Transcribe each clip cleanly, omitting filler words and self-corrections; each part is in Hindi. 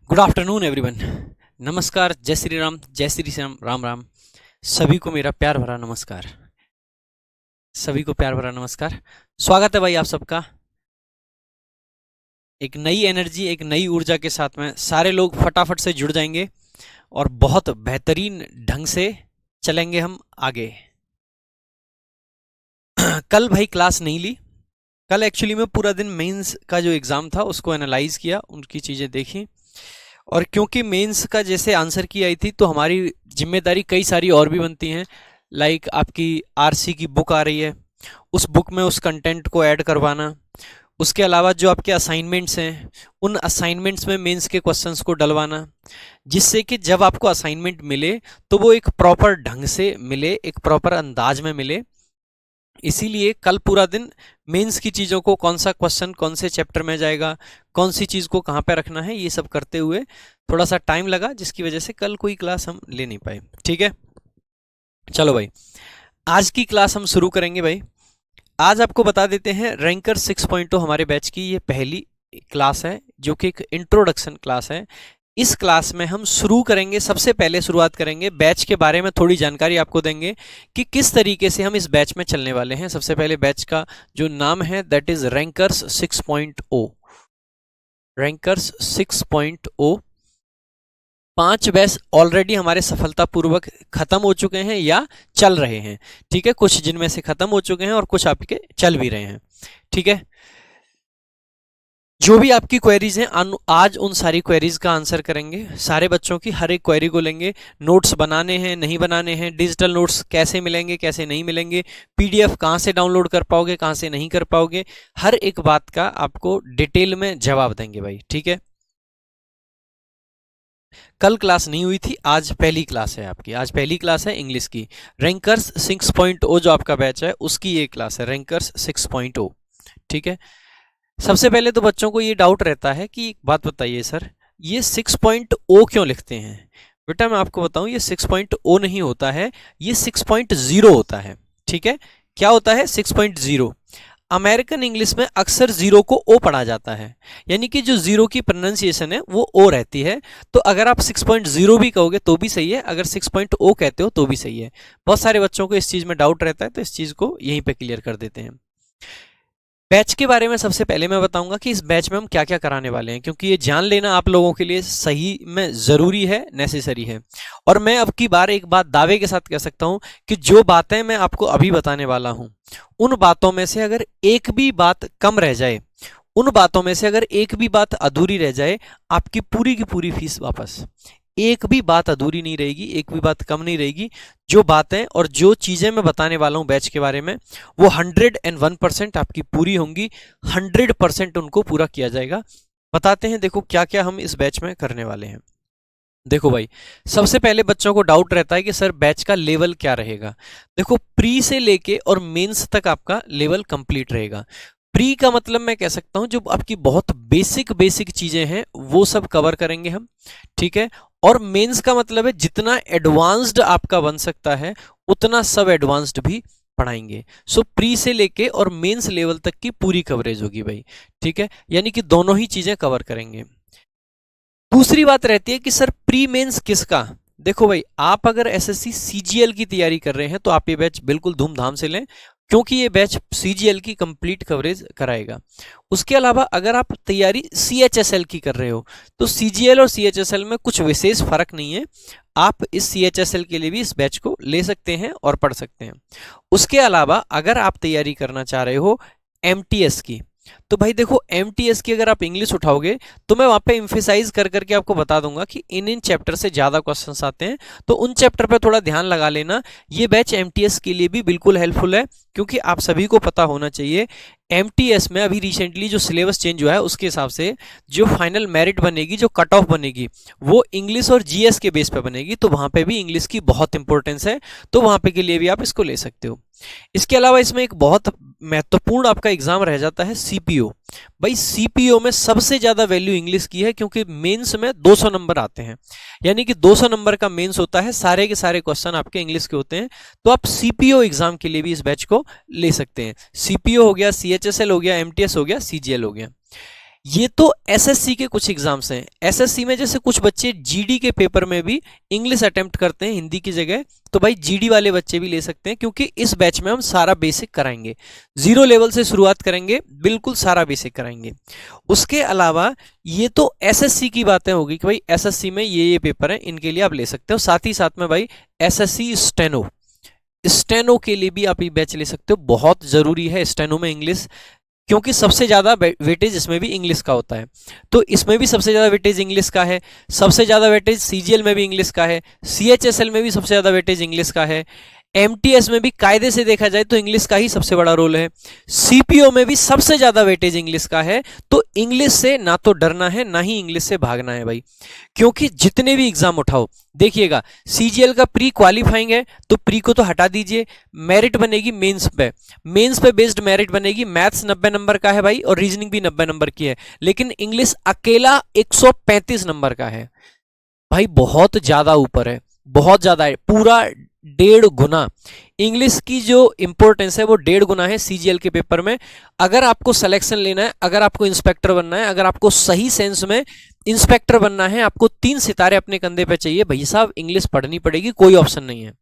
Good afternoon everyone. नमस्कार, जय श्री राम, राम राम। सभी को मेरा प्यार भरा नमस्कार। सभी को प्यार भरा नमस्कार। स्वागत है भाई आप सबका। एक नई एनर्जी, एक नई ऊर्जा के साथ में सारे लोग फटाफट से जुड़ जाएंगे और बहुत बेहतरीन ढंग से चलेंगे हम आगे। कल भाई क्लास नहीं ली। कल एक्चुअली में पूरा दिन मेंस का जो एग्ज़ाम था उसको एनालाइज किया, उनकी चीज़ें देखी। और क्योंकि मेंस का जैसे आंसर की आई थी तो हमारी जिम्मेदारी कई सारी और भी बनती हैं। लाइक आपकी आरसी की बुक आ रही है, उस बुक में उस कंटेंट को ऐड करवाना। उसके अलावा जो आपके असाइनमेंट्स हैं, उन असाइनमेंट्स में मेंस के क्वेश्चंस को डलवाना, जिससे कि जब आपको असाइनमेंट मिले तो वो एक प्रॉपर ढंग से मिले, एक प्रॉपर अंदाज में मिले। इसीलिए कल पूरा दिन मेंस की चीज़ों को, कौन सा क्वेश्चन कौन से चैप्टर में जाएगा, कौन सी चीज़ को कहाँ पे रखना है, ये सब करते हुए थोड़ा सा टाइम लगा, जिसकी वजह से कल कोई क्लास हम ले नहीं पाए। ठीक है, चलो भाई आज की क्लास हम शुरू करेंगे। भाई आज आपको बता देते हैं, रैंकर 6.0 हमारे बैच की ये पहली क्लास है, जो कि एक इंट्रोडक्शन क्लास है। इस क्लास में हम शुरू करेंगे, सबसे पहले शुरुआत करेंगे बैच के बारे में, थोड़ी जानकारी आपको देंगे कि किस तरीके से हम इस बैच में चलने वाले हैं। सबसे पहले बैच का जो नाम है that is rankers 6.0। Rankers 6.0 5 batch already हमारे सफलतापूर्वक खत्म हो चुके हैं या चल रहे हैं। ठीक है, कुछ जिनमें से खत्म हो चुके हैं और कुछ आपके चल भी रहे हैं। ठीक है, जो भी आपकी क्वेरीज हैं आज उन सारी क्वेरीज का आंसर करेंगे। सारे बच्चों की हर एक क्वेरी को लेंगे। नोट्स बनाने हैं, नहीं बनाने हैं, डिजिटल नोट्स कैसे मिलेंगे, कैसे नहीं मिलेंगे, पीडीएफ कहाँ से डाउनलोड कर पाओगे, कहाँ से नहीं कर पाओगे, हर एक बात का आपको डिटेल में जवाब देंगे भाई। ठीक है, कल क्लास नहीं हुई थी, आज पहली क्लास है आपकी। आज पहली क्लास है इंग्लिश की। रैंकर्स 6.0 जो आपका बैच है उसकी ये क्लास है, रैंकर्स 6.0। ठीक है, सबसे पहले तो बच्चों को ये डाउट रहता है कि एक बात बताइए सर, ये 6.0 क्यों लिखते हैं। बेटा मैं आपको बताऊं, ये 6.0 नहीं होता है, ये 6.0 होता है। ठीक है, क्या होता है 6.0। अमेरिकन इंग्लिश में अक्सर जीरो को ओ पढ़ा जाता है, यानी कि जो जीरो की प्रोनाउंसिएशन है वो ओ रहती है। तो अगर आप 6.0 भी कहोगे तो भी सही है, अगर 6.0 कहते हो तो भी सही है। बहुत सारे बच्चों को इस चीज में डाउट रहता है, तो इस चीज को यहीं पे क्लियर कर देते हैं। बैच के बारे में सबसे पहले मैं बताऊंगा कि इस बैच में हम क्या क्या कराने वाले हैं, क्योंकि ये जान लेना आप लोगों के लिए सही में ज़रूरी है, नेसेसरी है। और मैं अब की बार एक बात दावे के साथ कह सकता हूं कि जो बातें मैं आपको अभी बताने वाला हूं, उन बातों में से अगर एक भी बात कम रह जाए, उन बातों में से अगर एक भी बात अधूरी रह जाए, आपकी पूरी की पूरी फीस वापस। एक भी बात अधूरी नहीं रहेगी, एक भी बात कम नहीं रहेगी। जो बातें और जो चीजें मैं बताने वाला हूं बैच के बारे में, वो 101% आपकी पूरी होंगी। 100% उनको पूरा किया जाएगा। बताते हैं, देखो क्या क्या हम इस बैच में करने वाले हैं। देखो भाई, सबसे पहले बच्चों को डाउट रहता है कि सर बैच का लेवल क्या रहेगा। देखो, प्री से लेके और मेंस तक आपका लेवल कंप्लीट रहेगा। प्री का मतलब मैं कह सकता हूं जो आपकी बहुत बेसिक बेसिक चीजें हैं वो सब कवर करेंगे हम। ठीक है, और मेंस का मतलब है जितना एडवांस्ड आपका बन सकता है उतना सब एडवांस्ड भी पढ़ाएंगे। सो प्री से लेके और मेंस लेवल तक की पूरी कवरेज होगी भाई। ठीक है, यानी कि दोनों ही चीजें कवर करेंगे। दूसरी बात रहती है कि सर प्री मेंस किसका। देखो भाई, आप अगर एसएससी सीजीएल की तैयारी कर रहे हैं तो आप ये बैच बिल्कुल धूमधाम से लें, क्योंकि ये बैच सीजीएल की कंप्लीट कवरेज कराएगा। उसके अलावा अगर आप तैयारी सीएचएसएल की कर रहे हो तो सीजीएल और सीएचएसएल में कुछ विशेष फर्क नहीं है। आप इस सीएचएसएल के लिए भी इस बैच को ले सकते हैं और पढ़ सकते हैं। उसके अलावा अगर आप तैयारी करना चाह रहे हो एमटीएस की, तो भाई देखो, एमटीएस की अगर आप इंग्लिश उठाओगे तो मैं वहां पे एम्फेसाइज कर करके आपको बता दूंगा कि इन इन चैप्टर से ज्यादा क्वेश्चंस आते हैं, तो उन चैप्टर पे थोड़ा ध्यान लगा लेना। ये बैच एमटीएस के लिए भी बिल्कुल हेल्पफुल है, क्योंकि आप सभी को पता होना चाहिए एमटीएस में अभी रिसेंटली जो सिलेबस चेंज हुआ है उसके हिसाब से जो फाइनल मेरिट बनेगी, जो कट ऑफ बनेगी, वो इंग्लिश और जीएस के बेस पे बनेगी। तो वहां पे भी इंग्लिश की बहुत इंपॉर्टेंस है, तो वहां पे के लिए भी आप इसको ले सकते हो। इसके अलावा इसमें एक बहुत महत्वपूर्ण आपका एग्जाम रह जाता है सीपीओ। भाई सीपीओ में सबसे ज्यादा वैल्यू इंग्लिश की है, क्योंकि मेंस में 200 नंबर आते हैं, यानी कि 200 नंबर का मेंस होता है, सारे के सारे क्वेश्चन आपके इंग्लिश के होते हैं। तो आप सीपीओ एग्जाम के लिए भी इस बैच को ले सकते हैं। सीपीओ हो गया, सीएचएसएल हो गया, एमटीएस हो गया, सीजीएल हो गया। ये तो एसएससी के कुछ एग्जाम्स हैं। एसएससी में जैसे कुछ बच्चे जीडी के पेपर में भी इंग्लिश अटेम्प्ट करते हैं हिंदी की जगह, तो भाई जीडी वाले बच्चे भी ले सकते हैं, क्योंकि इस बैच में हम सारा बेसिक कराएंगे, 0 लेवल से शुरुआत करेंगे, बिल्कुल सारा बेसिक कराएंगे। उसके अलावा ये तो एसएससी की बातें होगी कि भाई एसएससी में ये पेपर हैं, इनके लिए आप ले सकते हो। साथ ही साथ में भाई एसएससी स्टेनो, स्टेनो के लिए भी आप ये बैच ले सकते हो। बहुत जरूरी है स्टेनो में इंग्लिश, क्योंकि सबसे ज्यादा वेटेज इसमें भी इंग्लिश का होता है। तो इसमें भी सबसे ज्यादा वेटेज इंग्लिश का है, सबसे ज्यादा वेटेज सीजीएल में भी इंग्लिश का है, सीएचएसएल में भी सबसे ज्यादा वेटेज इंग्लिश का है, एमटीएस में भी कायदे से देखा जाए तो इंग्लिश का ही सबसे बड़ा रोल है, सीपीओ में भी सबसे ज्यादा वेटेज इंग्लिश का है। तो इंग्लिश से ना तो डरना है ना ही इंग्लिश से भागना है भाई, क्योंकि जितने भी एग्जाम उठाओ देखिएगा, सीजीएल का प्री क्वालिफाइंग है तो प्री को तो हटा दीजिए, मेरिट बनेगी मेंस पे, मेंस पे बेस्ड मेरिट बनेगी। मैथ्स 90 नंबर का है भाई और रीजनिंग भी 90 नंबर की है, लेकिन इंग्लिश अकेला 135 नंबर का है भाई, बहुत ज्यादा ऊपर है, बहुत ज्यादा है, पूरा 1.5 गुना इंग्लिश की जो इंपॉर्टेंस है वो 1.5 गुना है सीजीएल के पेपर में। अगर आपको सिलेक्शन लेना है, अगर आपको इंस्पेक्टर बनना है, अगर आपको सही सेंस में इंस्पेक्टर बनना है, आपको 3 सितारे अपने कंधे पे चाहिए भाई साहब, इंग्लिश पढ़नी पड़ेगी, कोई ऑप्शन नहीं है।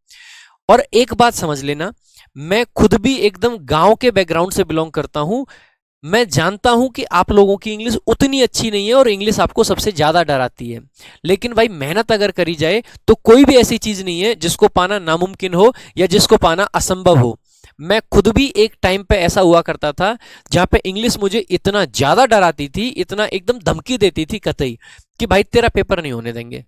और एक बात समझ लेना, मैं खुद भी एकदम गांव के बैकग्राउंड से बिलोंग करता हूं, मैं जानता हूं कि आप लोगों की इंग्लिश उतनी अच्छी नहीं है और इंग्लिश आपको सबसे ज्यादा डराती है, लेकिन भाई मेहनत अगर करी जाए तो कोई भी ऐसी चीज नहीं है जिसको पाना नामुमकिन हो या जिसको पाना असंभव हो। मैं खुद भी एक टाइम पे ऐसा हुआ करता था जहां पे इंग्लिश मुझे इतना ज्यादा डराती थी, इतना एकदम धमकी देती थी कतई कि भाई तेरा पेपर नहीं होने देंगे।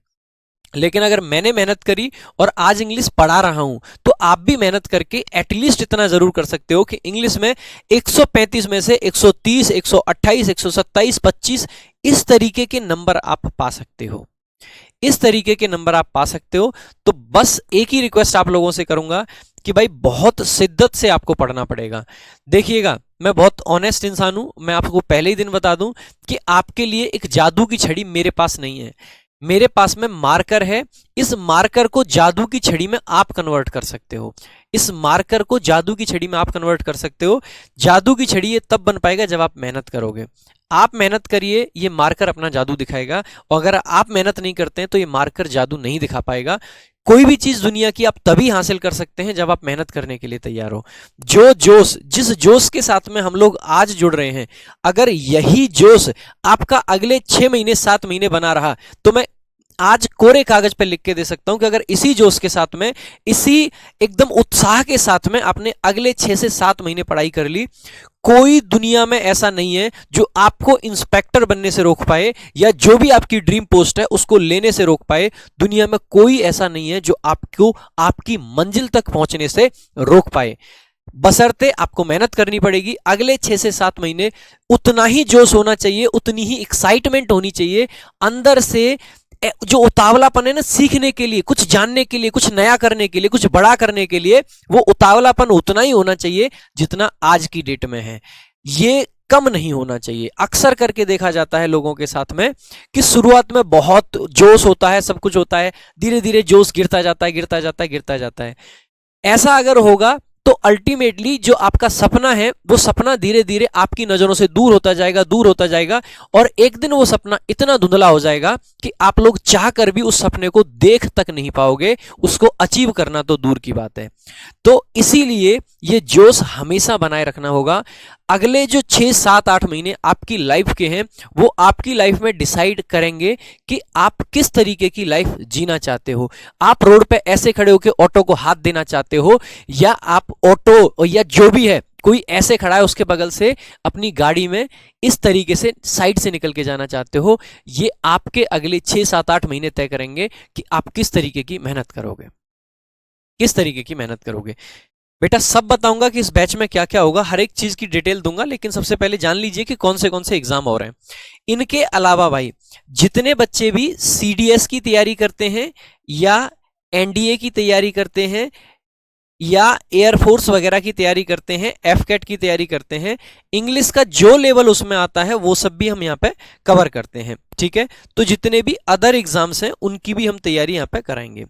लेकिन अगर मैंने मेहनत करी और आज इंग्लिश पढ़ा रहा हूं, तो आप भी मेहनत करके एटलीस्ट इतना जरूर कर सकते हो कि इंग्लिश में 135 में से 130, 128, 127, 25 इस तरीके के नंबर आप पा सकते हो, इस तरीके के नंबर आप पा सकते हो। तो बस एक ही रिक्वेस्ट आप लोगों से करूंगा कि भाई बहुत शिद्दत से आपको पढ़ना पड़ेगा। देखिएगा, मैं बहुत ऑनेस्ट इंसान हूं, मैं आपको पहले ही दिन बता दूं कि आपके लिए एक जादू की छड़ी मेरे पास नहीं है, मेरे पास में मार्कर है। इस मार्कर को जादू की छड़ी में आप कन्वर्ट कर सकते हो, इस मार्कर को जादू की छड़ी में आप कन्वर्ट कर सकते हो। जादू की छड़ी ये तब बन पाएगा जब आप मेहनत करोगे। आप मेहनत करिए, ये मार्कर अपना जादू दिखाएगा, और अगर आप मेहनत नहीं करते हैं तो ये मार्कर जादू नहीं दिखा पाएगा। कोई भी चीज दुनिया की आप तभी हासिल कर सकते हैं जब आप मेहनत करने के लिए तैयार हो। जो जोश, जिस जोश के साथ में हम लोग आज जुड़ रहे हैं, अगर यही जोश आपका अगले 6 महीने 7 महीने बना रहा, तो मैं आज कोरे कागज पर लिख के दे सकता हूं कि अगर इसी जोश के साथ में, इसी एकदम उत्साह के साथ में आपने अगले 6 से 7 महीने पढ़ाई कर ली, कोई दुनिया में ऐसा नहीं है जो आपको इंस्पेक्टर बनने से रोक पाए, या जो भी आपकी ड्रीम पोस्ट है उसको लेने से रोक पाए। दुनिया में कोई ऐसा नहीं है जो आपको आपकी मंजिल तक पहुंचने से रोक पाए। बशर्ते आपको मेहनत करनी पड़ेगी। अगले 6 से 7 महीने उतना ही जोश होना चाहिए, उतनी ही एक्साइटमेंट होनी चाहिए अंदर से। जो उतावलापन है ना, सीखने के लिए, कुछ जानने के लिए, कुछ नया करने के लिए, कुछ बड़ा करने के लिए, वो उतावलापन उतना ही होना चाहिए जितना आज की डेट में है, ये कम नहीं होना चाहिए। अक्सर करके देखा जाता है लोगों के साथ में कि शुरुआत में बहुत जोश होता है, सब कुछ होता है, धीरे धीरे जोश गिरता जाता है, गिरता जाता है, गिरता जाता है। ऐसा अगर होगा तो अल्टीमेटली जो आपका सपना है वो सपना धीरे धीरे आपकी नजरों से दूर होता जाएगा, दूर होता जाएगा, और एक दिन वो सपना इतना धुंधला हो जाएगा कि आप लोग चाह कर भी उस सपने को देख तक नहीं पाओगे, उसको अचीव करना तो दूर की बात है। तो इसीलिए ये जोश हमेशा बनाए रखना होगा। अगले जो 6, 7, 8 महीने आपकी लाइफ के हैं, वो आपकी लाइफ में डिसाइड करेंगे कि आप किस तरीके की लाइफ जीना चाहते हो। आप रोड पे ऐसे खड़े होकर ऑटो को हाथ देना चाहते हो, या आप ऑटो या जो भी है कोई ऐसे खड़ा है उसके बगल से अपनी गाड़ी में इस तरीके से साइड से निकल के जाना चाहते हो। ये आपके अगले 6, 7, 8 महीने तय करेंगे कि आप किस तरीके की मेहनत करोगे, किस तरीके की मेहनत करोगे। बेटा सब बताऊंगा कि इस बैच में क्या क्या होगा, हर एक चीज की डिटेल दूंगा, लेकिन सबसे पहले जान लीजिए कि कौन से एग्जाम हो रहे हैं। इनके अलावा भाई जितने बच्चे भी सीडीएस की तैयारी करते हैं, या एनडीए की तैयारी करते हैं, या एयरफोर्स वगैरह की तैयारी करते हैं, एफकेट की तैयारी करते हैं, इंग्लिश का जो लेवल उसमें आता है वो सब भी हम यहाँ पे कवर करते हैं, ठीक है। तो जितने भी अदर एग्जाम्स हैं उनकी भी हम तैयारी यहाँ पे कराएंगे।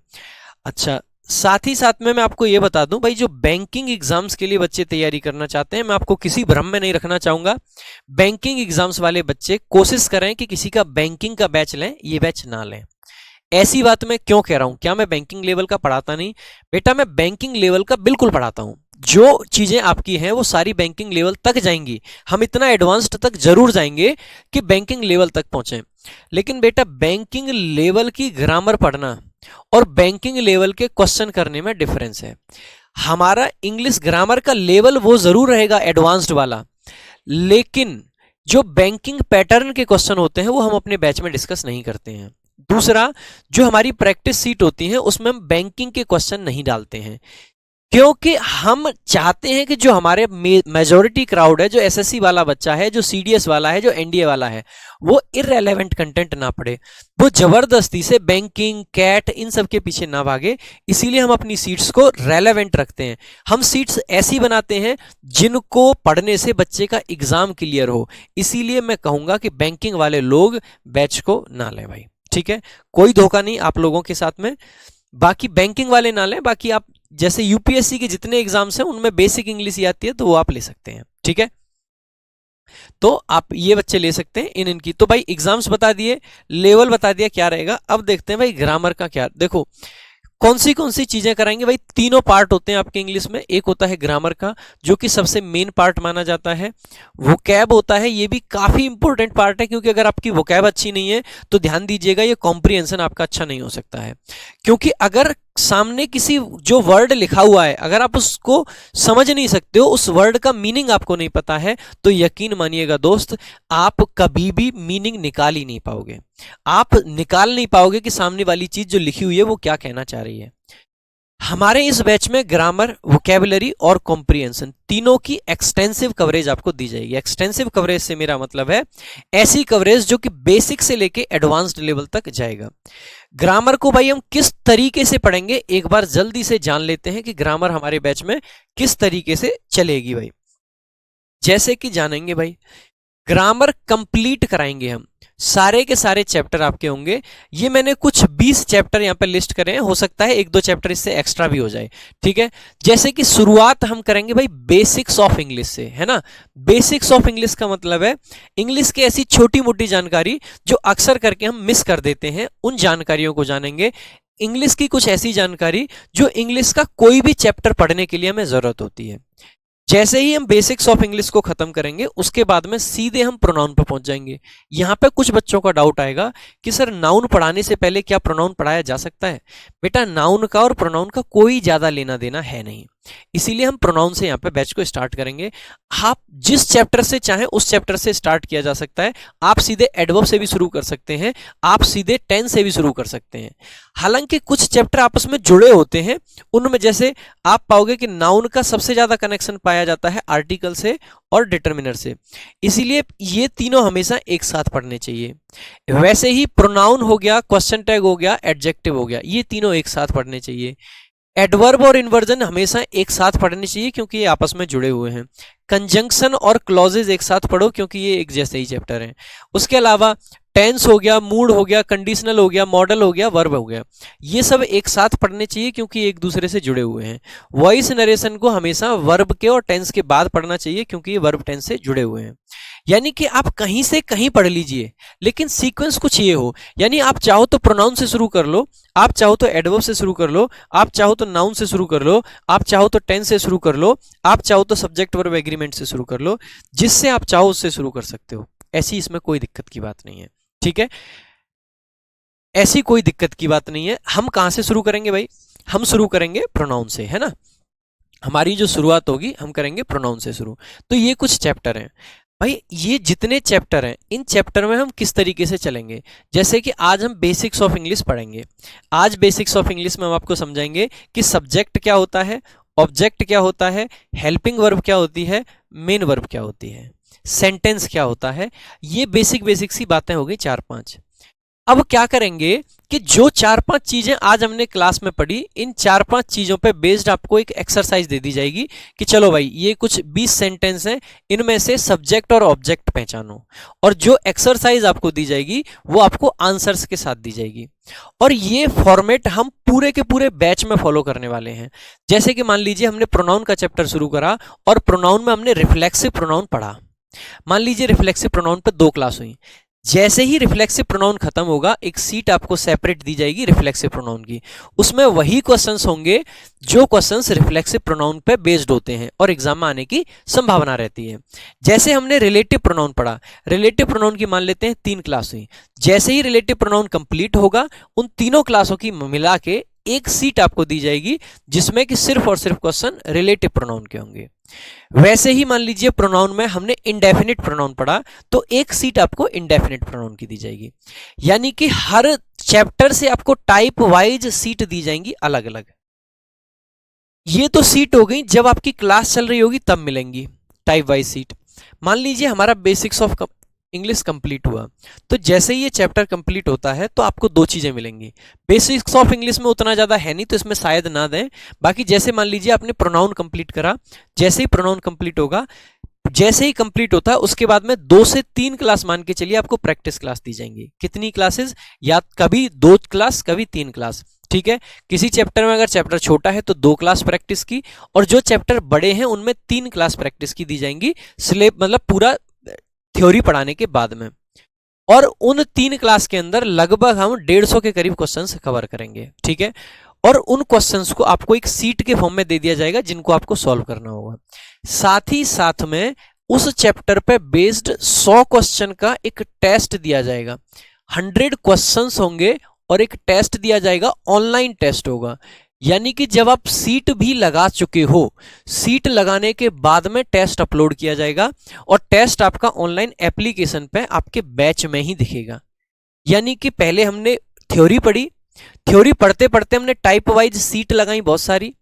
अच्छा, साथ ही साथ में मैं आपको ये बता दूं भाई, जो बैंकिंग एग्जाम्स के लिए बच्चे तैयारी करना चाहते हैं, मैं आपको किसी भ्रम में नहीं रखना चाहूंगा। बैंकिंग एग्जाम्स वाले बच्चे कोशिश करें कि किसी का बैंकिंग का बैच लें, ये बैच ना लें। ऐसी बात मैं क्यों कह रहा हूं? क्या मैं बैंकिंग लेवल का पढ़ाता नहीं? बेटा मैं बैंकिंग लेवल का बिल्कुल पढ़ाता हूं। जो चीजें आपकी हैं वो सारी बैंकिंग लेवल तक जाएंगी, हम इतना एडवांस्ड तक जरूर जाएंगे कि बैंकिंग लेवल तक पहुंचे। लेकिन बेटा बैंकिंग लेवल की ग्रामर पढ़ना और बैंकिंग लेवल के क्वेश्चन करने में डिफरेंस है। हमारा इंग्लिश ग्रामर का लेवल वो जरूर रहेगा एडवांस्ड वाला, लेकिन जो बैंकिंग पैटर्न के क्वेश्चन होते हैं वो हम अपने बैच में डिस्कस नहीं करते हैं। दूसरा, जो हमारी प्रैक्टिस सीट होती है उसमें हम बैंकिंग के क्वेश्चन नहीं डालते हैं, क्योंकि हम चाहते हैं कि जो हमारे मेजॉरिटी क्राउड है, जो एसएससी वाला बच्चा है, जो सीडीएस वाला है, जो एनडीए वाला है, वो इररेलेवेंट कंटेंट ना पढ़े, वो जबरदस्ती से बैंकिंग कैट इन सब के पीछे ना भागे। इसीलिए हम अपनी सीट्स को रेलेवेंट रखते हैं। हम सीट्स ऐसी बनाते हैं जिनको पढ़ने से बच्चे का एग्जाम क्लियर हो। इसीलिए मैं कहूंगा कि बैंकिंग वाले लोग बैच को ना लें भाई, ठीक है? कोई धोखा नहीं आप लोगों के साथ में। बाकी बैंकिंग वाले ना लें, बाकी आप जैसे यूपीएससी के जितने एग्जाम्स हैं उनमें बेसिक इंग्लिश ही आती है तो वो आप ले सकते हैं, ठीक है? तो आप ये बच्चे ले सकते हैं इनकी। तो भाई एग्जाम्स बता दिए, लेवल बता दिया क्या रहेगा। अब देखते हैं भाई ग्रामर का क्या। देखो कौन सी चीजें कराएंगे भाई। तीनों पार्ट होते हैं आपके इंग्लिश में। एक होता है ग्रामर का, जो कि सबसे मेन पार्ट माना जाता है। वोकैब होता है, ये भी काफी इंपॉर्टेंट पार्ट है, क्योंकि अगर आपकी वोकैब अच्छी नहीं है तो ध्यान दीजिएगा ये कॉम्प्रिहेंशन आपका अच्छा नहीं हो सकता है। क्योंकि अगर सामने किसी जो वर्ड लिखा हुआ है, अगर आप उसको समझ नहीं सकते हो, उस वर्ड का मीनिंग आपको नहीं पता है, तो यकीन मानिएगा दोस्त, आप कभी भी मीनिंग निकाल ही नहीं पाओगे। आप निकाल नहीं पाओगे कि सामने वाली चीज जो लिखी हुई है वो क्या कहना चाह रही है। हमारे इस बैच में ग्रामर, वोकैबुलरी और कॉम्प्रिहेंशन तीनों की एक्सटेंसिव कवरेज आपको दी जाएगी। एक्सटेंसिव कवरेज से मेरा मतलब है ऐसी कवरेज जो कि बेसिक से लेके एडवांस्ड लेवल तक जाएगा। ग्रामर को भाई हम किस तरीके से पढ़ेंगे, एक बार जल्दी से जान लेते हैं कि ग्रामर हमारे बैच में किस तरीके से चलेगी भाई। जैसे कि जानेंगे भाई, ग्रामर कंप्लीट कराएंगे हम, सारे के सारे चैप्टर आपके होंगे। ये मैंने कुछ 20 चैप्टर यहाँ पे लिस्ट करे हैं, हो सकता है 1-2 चैप्टर इससे एक्स्ट्रा भी हो जाए, ठीक है? जैसे कि शुरुआत हम करेंगे भाई बेसिक्स ऑफ इंग्लिश से, है ना? बेसिक्स ऑफ इंग्लिश का मतलब है इंग्लिश की ऐसी छोटी मोटी जानकारी जो अक्सर करके हम मिस कर देते हैं, उन जानकारियों को जानेंगे। इंग्लिश की कुछ ऐसी जानकारी जो इंग्लिश का कोई भी चैप्टर पढ़ने के लिए हमें जरूरत होती है। जैसे ही हम बेसिक्स ऑफ इंग्लिश को खत्म करेंगे उसके बाद में सीधे हम प्रोनाउन पर पहुंच जाएंगे। यहां पे कुछ बच्चों का डाउट आएगा कि सर नाउन पढ़ाने से पहले क्या प्रोनाउन पढ़ाया जा सकता है? बेटा नाउन का और प्रोनाउन का कोई ज्यादा लेना देना है नहीं, इसीलिए हम प्रोनाउन से यहाँ पे बैच को स्टार्ट करेंगे। आप जिस चैप्टर से चाहें उस चैप्टर से स्टार्ट किया जा सकता है। आप सीधे एडवर्ब से भी शुरू कर सकते हैं, आप सीधे टेंस से भी शुरू कर सकते हैं। हालांकि कुछ चैप्टर आपस में जुड़े होते हैं, उनमें जैसे आप पाओगे कि नाउन का सबसे ज्यादा कनेक्शन पाया जाता है आर्टिकल से और डिटर्मिनर से, इसीलिए ये तीनों हमेशा एक साथ पढ़ने चाहिए। वैसे ही प्रोनाउन हो गया, क्वेश्चन टैग हो गया, एडजेक्टिव हो गया, ये तीनों एक साथ पढ़ने चाहिए। एडवर्ब और इन्वर्जन हमेशा एक साथ पढ़ने चाहिए क्योंकि ये आपस में जुड़े हुए हैं। कंजंक्शन और क्लॉजेज एक साथ पढ़ो क्योंकि ये एक जैसे ही चैप्टर हैं। उसके अलावा टेंस हो गया, मूड हो गया, कंडीशनल हो गया, मॉडल हो गया, वर्ब हो गया, ये सब एक साथ पढ़ने चाहिए क्योंकि एक दूसरे से जुड़े हुए हैं। वॉइस नरेशन को हमेशा वर्ब के और टेंस के बाद पढ़ना चाहिए क्योंकि ये वर्ब टेंस से जुड़े हुए हैं। यानी कि आप कहीं से कहीं पढ़ लीजिए, लेकिन सीक्वेंस कुछ ये हो, यानी आप चाहो तो प्रोनाउन से शुरू कर लो, आप चाहो तो एडवर्ब से शुरू कर लो, आप चाहो तो नाउन से शुरू कर लो, आप चाहो तो टेंस से शुरू कर लो, आप चाहो तो सब्जेक्ट वर्ब एग्रीमेंट से शुरू कर लो, जिससे आप चाहो उससे शुरू कर सकते हो। ऐसी इसमें कोई दिक्कत की बात नहीं है, ठीक है? ऐसी कोई दिक्कत की बात नहीं है। हम कहां से शुरू करेंगे भाई? हम शुरू करेंगे प्रोनाउन से, है ना? हमारी जो शुरुआत होगी हम करेंगे प्रोनाउन से शुरू। तो ये कुछ चैप्टर हैं भाई, ये जितने चैप्टर हैं इन चैप्टर में हम किस तरीके से चलेंगे। जैसे कि आज हम बेसिक्स ऑफ इंग्लिश पढ़ेंगे। आज बेसिक्स ऑफ इंग्लिश में हम आपको समझाएंगे कि सब्जेक्ट क्या होता है, ऑब्जेक्ट क्या होता है, हेल्पिंग वर्ब क्या होती है, मेन वर्ब क्या होती है, सेंटेंस क्या होता है। ये बेसिक सी बातें हो गई 4-5। अब क्या करेंगे कि जो 4-5 चीजें आज हमने क्लास में पढ़ी, इन 4-5 चीजों पे बेस्ड आपको एक एक्सरसाइज दे दी जाएगी कि चलो भाई ये कुछ 20 सेंटेंस हैं, इनमें से सब्जेक्ट और ऑब्जेक्ट पहचानो, और जो एक्सरसाइज आपको दी जाएगी वो आपको आंसर्स के साथ दी जाएगी। और ये फॉर्मेट हम पूरे के पूरे बैच में फॉलो करने वाले हैं। जैसे कि मान लीजिए हमने प्रोनाउन का चैप्टर शुरू करा और प्रोनाउन में हमने रिफ्लेक्सिव प्रोनाउन पढ़ा। मान लीजिए रिफ्लेक्सिव प्रोनाउन पे 2 क्लास हुई। जैसे ही रिफ्लेक्सिव प्रोनाउन खत्म होगा, एक सीट आपको सेपरेट दी जाएगी रिफ्लेक्सिव प्रोनाउन की। उसमें वही क्वेश्चंस होंगे जो क्वेश्चंस रिफ्लेक्सिव प्रोनाउन पे बेस्ड होते हैं और एग्जाम में आने की संभावना रहती है। जैसे हमने रिलेटिव प्रोनाउन पढ़ा, रिलेटिव प्रोनाउन की मान लेते हैं 3 क्लास हुई। जैसे ही रिलेटिव प्रोनाउन कंप्लीट होगा, उन तीनों क्लासों की मिला के एक सीट आपको दी जाएगी जिसमें कि सिर्फ और सिर्फ क्वेश्चन रिलेटिव प्रोनाउन के होंगे। वैसे ही मान लीजिए प्रोनाउन में हमने इंडेफिनिट प्रोनाउन पढ़ा, तो एक सीट आपको इंडेफिनिट प्रोनाउन की दी जाएगी। यानी कि हर चैप्टर से आपको टाइप वाइज सीट दी जाएंगी अलग अलग। ये तो सीट हो गई जब आपकी क्लास चल रही होगी तब मिलेंगी टाइप वाइज सीट। मान लीजिए हमारा बेसिक्स ऑफ इंग्लिश कंप्लीट हुआ, तो जैसे ही ये चैप्टर कंप्लीट होता है तो आपको 2 चीजें मिलेंगी। बेसिक्स ऑफ इंग्लिश में उतना ज्यादा है नहीं तो इसमें शायद ना दें। बाकी जैसे मान लीजिए आपने प्रोनाउन कंप्लीट करा, जैसे ही प्रोनाउन कंप्लीट होगा, जैसे ही कंप्लीट होता है उसके बाद में 2 से 3 क्लास मान के चलिए आपको प्रैक्टिस क्लास दी जाएंगी। कितनी क्लासेस? या कभी 2 क्लास, कभी 3 क्लास। ठीक है, किसी चैप्टर में अगर चैप्टर छोटा है तो 2 क्लास प्रैक्टिस की, और जो चैप्टर बड़े हैं उनमें 3 क्लास प्रैक्टिस की दी जाएंगी, मतलब पूरा थ्योरी पढ़ाने के बाद में। और उन 3 क्लास के अंदर लगभग हम 150 के करीब क्वेश्चंस कवर करेंगे। ठीक है, और उन क्वेश्चंस को आपको एक सीट के फॉर्म में दे दिया जाएगा जिनको आपको सॉल्व करना होगा। साथ ही साथ में उस चैप्टर पे बेस्ड 100 क्वेश्चन का एक टेस्ट दिया जाएगा। 100 क्वेश्चंस होंगे और एक टेस्ट दिया जाएगा, ऑनलाइन टेस्ट होगा। यानी कि जब आप सीट भी लगा चुके हो, सीट लगाने के बाद में टेस्ट अपलोड किया जाएगा और टेस्ट आपका ऑनलाइन एप्लीकेशन पे आपके बैच में ही दिखेगा। यानी कि पहले हमने थ्योरी पढ़ी, थ्योरी पढ़ते पढ़ते हमने टाइप वाइज सीट लगाई बहुत सारी,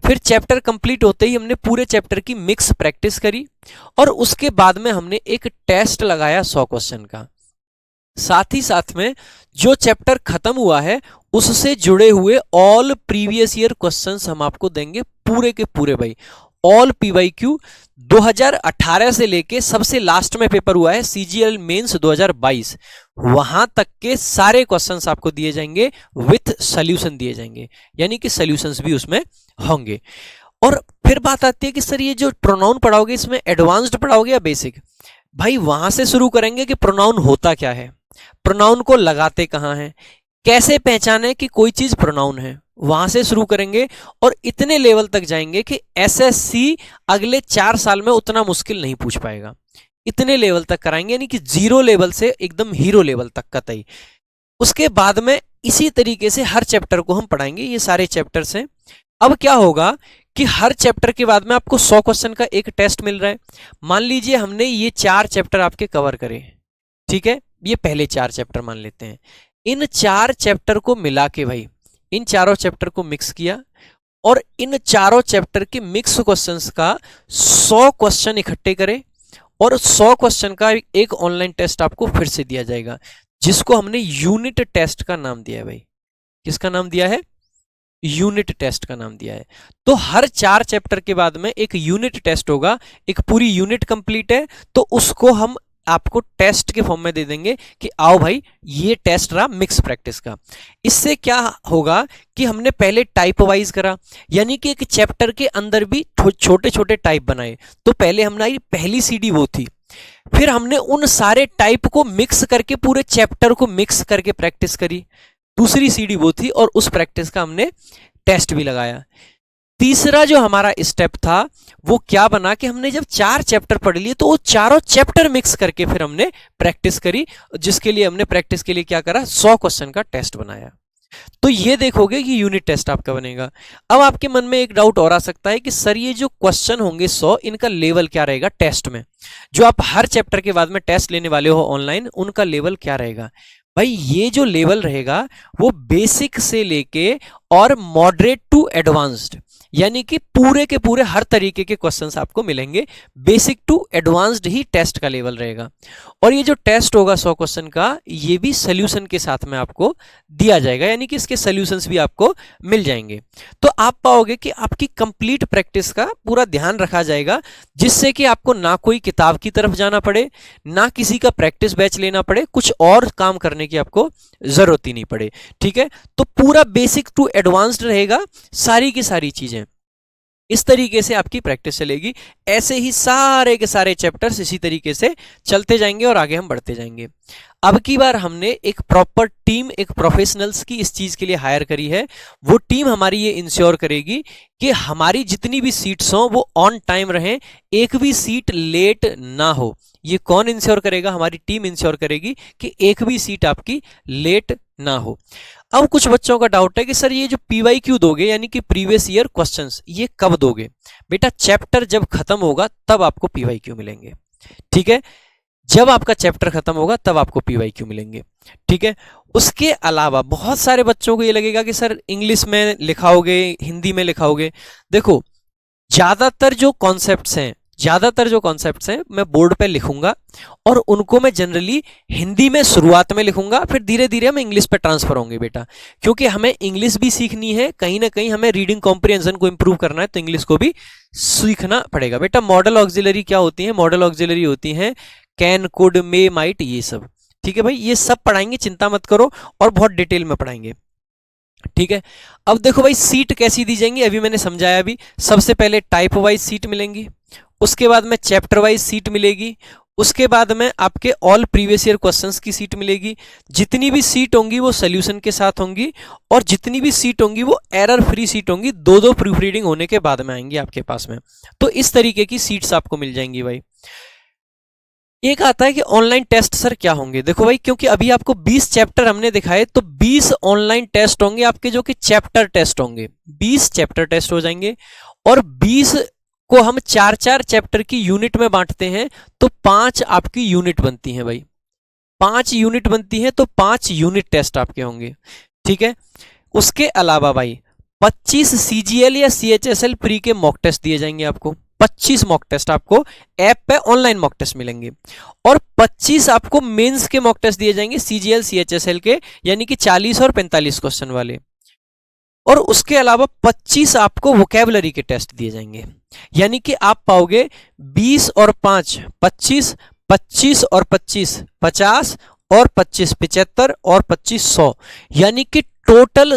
फिर चैप्टर कंप्लीट होते ही हमने पूरे चैप्टर की मिक्स प्रैक्टिस करी, और उसके बाद में हमने एक टेस्ट लगाया 100 क्वेश्चन का। साथ ही साथ में जो चैप्टर खत्म हुआ है उससे जुड़े हुए ऑल प्रीवियस ईयर क्वेश्चंस हम आपको देंगे, पूरे के पूरे भाई। ऑल पीवाईक्यू 2018 से लेके सबसे लास्ट में पेपर हुआ है सीजीएल मेंस 2022, वहां तक के सारे क्वेश्चंस आपको दिए जाएंगे, विथ सॉल्यूशन दिए जाएंगे। यानी कि सॉल्यूशंस भी उसमें होंगे। और फिर बात आती है कि सर ये जो प्रोनाउन पढ़ाओगे इसमें एडवांस्ड पढ़ाओगे या बेसिक? भाई वहां से शुरू करेंगे कि प्रोनाउन होता क्या है, प्रोनाउन को लगाते कहां हैं, कैसे पहचाने कि कोई चीज प्रोनाउन है, वहां से शुरू करेंगे। और इतने लेवल तक जाएंगे कि एसएससी अगले 4 साल में उतना मुश्किल नहीं पूछ पाएगा। इतने लेवल तक कराएंगे, यानी कि 0 लेवल से एकदम हीरो लेवल तक का तय। उसके बाद में इसी तरीके से हर चैप्टर को हम पढ़ाएंगे, ये सारे चैप्टर्स हैं। अब क्या होगा कि हर चैप्टर के बाद में आपको 100 क्वेश्चन का एक टेस्ट मिल रहा है। मान लीजिए हमने ये 4 चैप्टर आपके कवर करे, ठीक है, ये पहले 4 चैप्टर मान लेते हैं। इन 4 चैप्टर को मिला के भाई, इन चारों चैप्टर को मिक्स किया और इन चारों चैप्टर के मिक्स क्वेश्चंस का 100 क्वेश्चन इकट्ठे करें, और 100 क्वेश्चन का एक ऑनलाइन टेस्ट आपको फिर से दिया जाएगा, जिसको हमने यूनिट टेस्ट का नाम दिया है भाई। किसका नाम दिया है? यूनिट टेस्ट का नाम दिया है। तो हर 4 चैप्टर के बाद में एक यूनिट टेस्ट होगा, एक पूरी यूनिट कंप्लीट है तो उसको हम आपको टेस्ट के फॉर्म में दे देंगे कि आओ भाई ये टेस्ट रहा मिक्स प्रैक्टिस का। इससे क्या होगा कि हमने पहले टाइप वाइज करा, यानी कि एक चैप्टर के अंदर भी छोटे छोटे टाइप बनाए। तो पहले हमारी पहली सीडी वो थी, फिर हमने उन सारे टाइप को मिक्स करके पूरे चैप्टर को मिक्स करके प्रैक्टिस करी। दूसरी सीडी वो थी और उस प्रैक्टिस का हमने टेस्ट भी लगाया। तीसरा जो हमारा स्टेप था वो क्या बना कि हमने जब 4 चैप्टर पढ़ लिए तो वो चारों चैप्टर मिक्स करके फिर हमने प्रैक्टिस करी, जिसके लिए हमने प्रैक्टिस के लिए क्या करा, 100 क्वेश्चन का टेस्ट बनाया। तो ये देखोगे कि यूनिट टेस्ट आपका बनेगा। अब आपके मन में एक डाउट और आ सकता है कि सर ये जो क्वेश्चन होंगे 100, इनका लेवल क्या रहेगा टेस्ट में? जो आप हर चैप्टर के बाद में टेस्ट लेने वाले हो ऑनलाइन, उनका लेवल क्या रहेगा? भाई ये जो लेवल रहेगा वो बेसिक से लेके और मॉडरेट टू एडवांस्ड, यानी कि पूरे के पूरे हर तरीके के क्वेश्चंस आपको मिलेंगे, बेसिक टू एडवांस्ड ही टेस्ट का लेवल रहेगा। और ये जो टेस्ट होगा 100 क्वेश्चन का, ये भी सोल्यूशन के साथ में आपको दिया जाएगा, यानी कि इसके सोल्यूशंस भी आपको मिल जाएंगे। तो आप पाओगे कि आपकी कंप्लीट प्रैक्टिस का पूरा ध्यान रखा जाएगा, जिससे कि आपको ना कोई किताब की तरफ जाना पड़े, ना किसी का प्रैक्टिस बैच लेना पड़े, कुछ और काम करने की आपको जरूरत ही नहीं पड़े। ठीक है, तो पूरा बेसिक टू एडवांस्ड रहेगा, सारी की सारी चीजें इस तरीके से आपकी प्रैक्टिस चलेगी। ऐसे ही सारे के सारे चैप्टर्स इसी तरीके से चलते जाएंगे और आगे हम बढ़ते जाएंगे। अब की बार हमने एक प्रॉपर टीम, एक प्रोफेशनल्स की इस चीज के लिए हायर करी है। वो टीम हमारी ये इंश्योर करेगी कि हमारी जितनी भी सीट्स हों वो ऑन टाइम रहें, एक भी सीट लेट ना हो। ये कौन इंश्योर करेगा? हमारी टीम इंश्योर करेगी कि एक भी सीट आपकी लेट ना हो। अब कुछ बच्चों का डाउट है कि सर ये जो PYQ दोगे, यानी कि प्रीवियस ईयर क्वेश्चंस, ये कब दोगे? बेटा चैप्टर जब खत्म होगा तब आपको PYQ मिलेंगे। ठीक है, जब आपका चैप्टर खत्म होगा तब आपको PYQ मिलेंगे। ठीक है, उसके अलावा बहुत सारे बच्चों को ये लगेगा कि सर इंग्लिश में लिखाओगे, हिंदी में लिखाओगे। देखो ज्यादातर जो कॉन्सेप्ट्स हैं मैं बोर्ड पे लिखूंगा और उनको मैं जनरली हिंदी में शुरुआत में लिखूंगा, फिर धीरे धीरे हम इंग्लिश पे ट्रांसफर होंगे बेटा, क्योंकि हमें इंग्लिश भी सीखनी है, कहीं ना कहीं हमें रीडिंग कॉम्प्रिहेंशन को इंप्रूव करना है, तो इंग्लिश को भी सीखना पड़ेगा। बेटा मॉडल ऑक्सिलरी क्या होती है? मॉडल ऑक्सिलरी होती है कैन, कुड, मे, माइट, ये सब। ठीक है भाई, ये सब पढ़ाएंगे, चिंता मत करो, और बहुत डिटेल में पढ़ाएंगे। ठीक है, अब देखो भाई सीट कैसी दी जाएंगी, अभी मैंने समझाया। भी सबसे पहले टाइप वाइज सीट मिलेंगी, उसके बाद में चैप्टर वाइज सीट मिलेगी, उसके बाद में आपके ऑल प्रीवियस ईयर क्वेश्चंस की सीट मिलेगी। जितनी भी सीट होंगी वो सोल्यूशन के साथ होंगी, और जितनी भी सीट होंगी वो एरर फ्री सीट होंगी, दो प्रूफ रीडिंग होने के बाद में आएंगी आपके पास में। तो इस तरीके की सीट्स आपको मिल जाएंगी भाई। एक आता है कि ऑनलाइन टेस्ट सर क्या होंगे? देखो भाई, क्योंकि अभी आपको 20 चैप्टर हमने दिखाए, तो 20 ऑनलाइन टेस्ट होंगे आपके, जो कि चैप्टर टेस्ट होंगे। 20 चैप्टर टेस्ट हो जाएंगे, और 20 को हम 4-4 चैप्टर की यूनिट में बांटते हैं, तो 5 आपकी यूनिट बनती हैं भाई। 5 यूनिट बनती हैं, तो 5 यूनिट टेस्ट आपके होंगे। ठीक है, उसके अलावा भाई 25 CGL या CHSL प्री के मॉक टेस्ट दिए जाएंगे आपको। 25 मॉक टेस्ट आपको ऐप पे ऑनलाइन मॉक टेस्ट मिलेंगे, और 25 आपको मेंस के मॉक टेस्ट दिए जाएंगे CGL CHSL के, यानी कि 40 और 45 क्वेश्चन वाले। और उसके अलावा 25 आपको वोकैबुलरी के टेस्ट दिए जाएंगे, यानी कि आप पाओगे 20 और 5 25, 25 और 25 50, और 25 75, और 25 100, यानी कि टोटल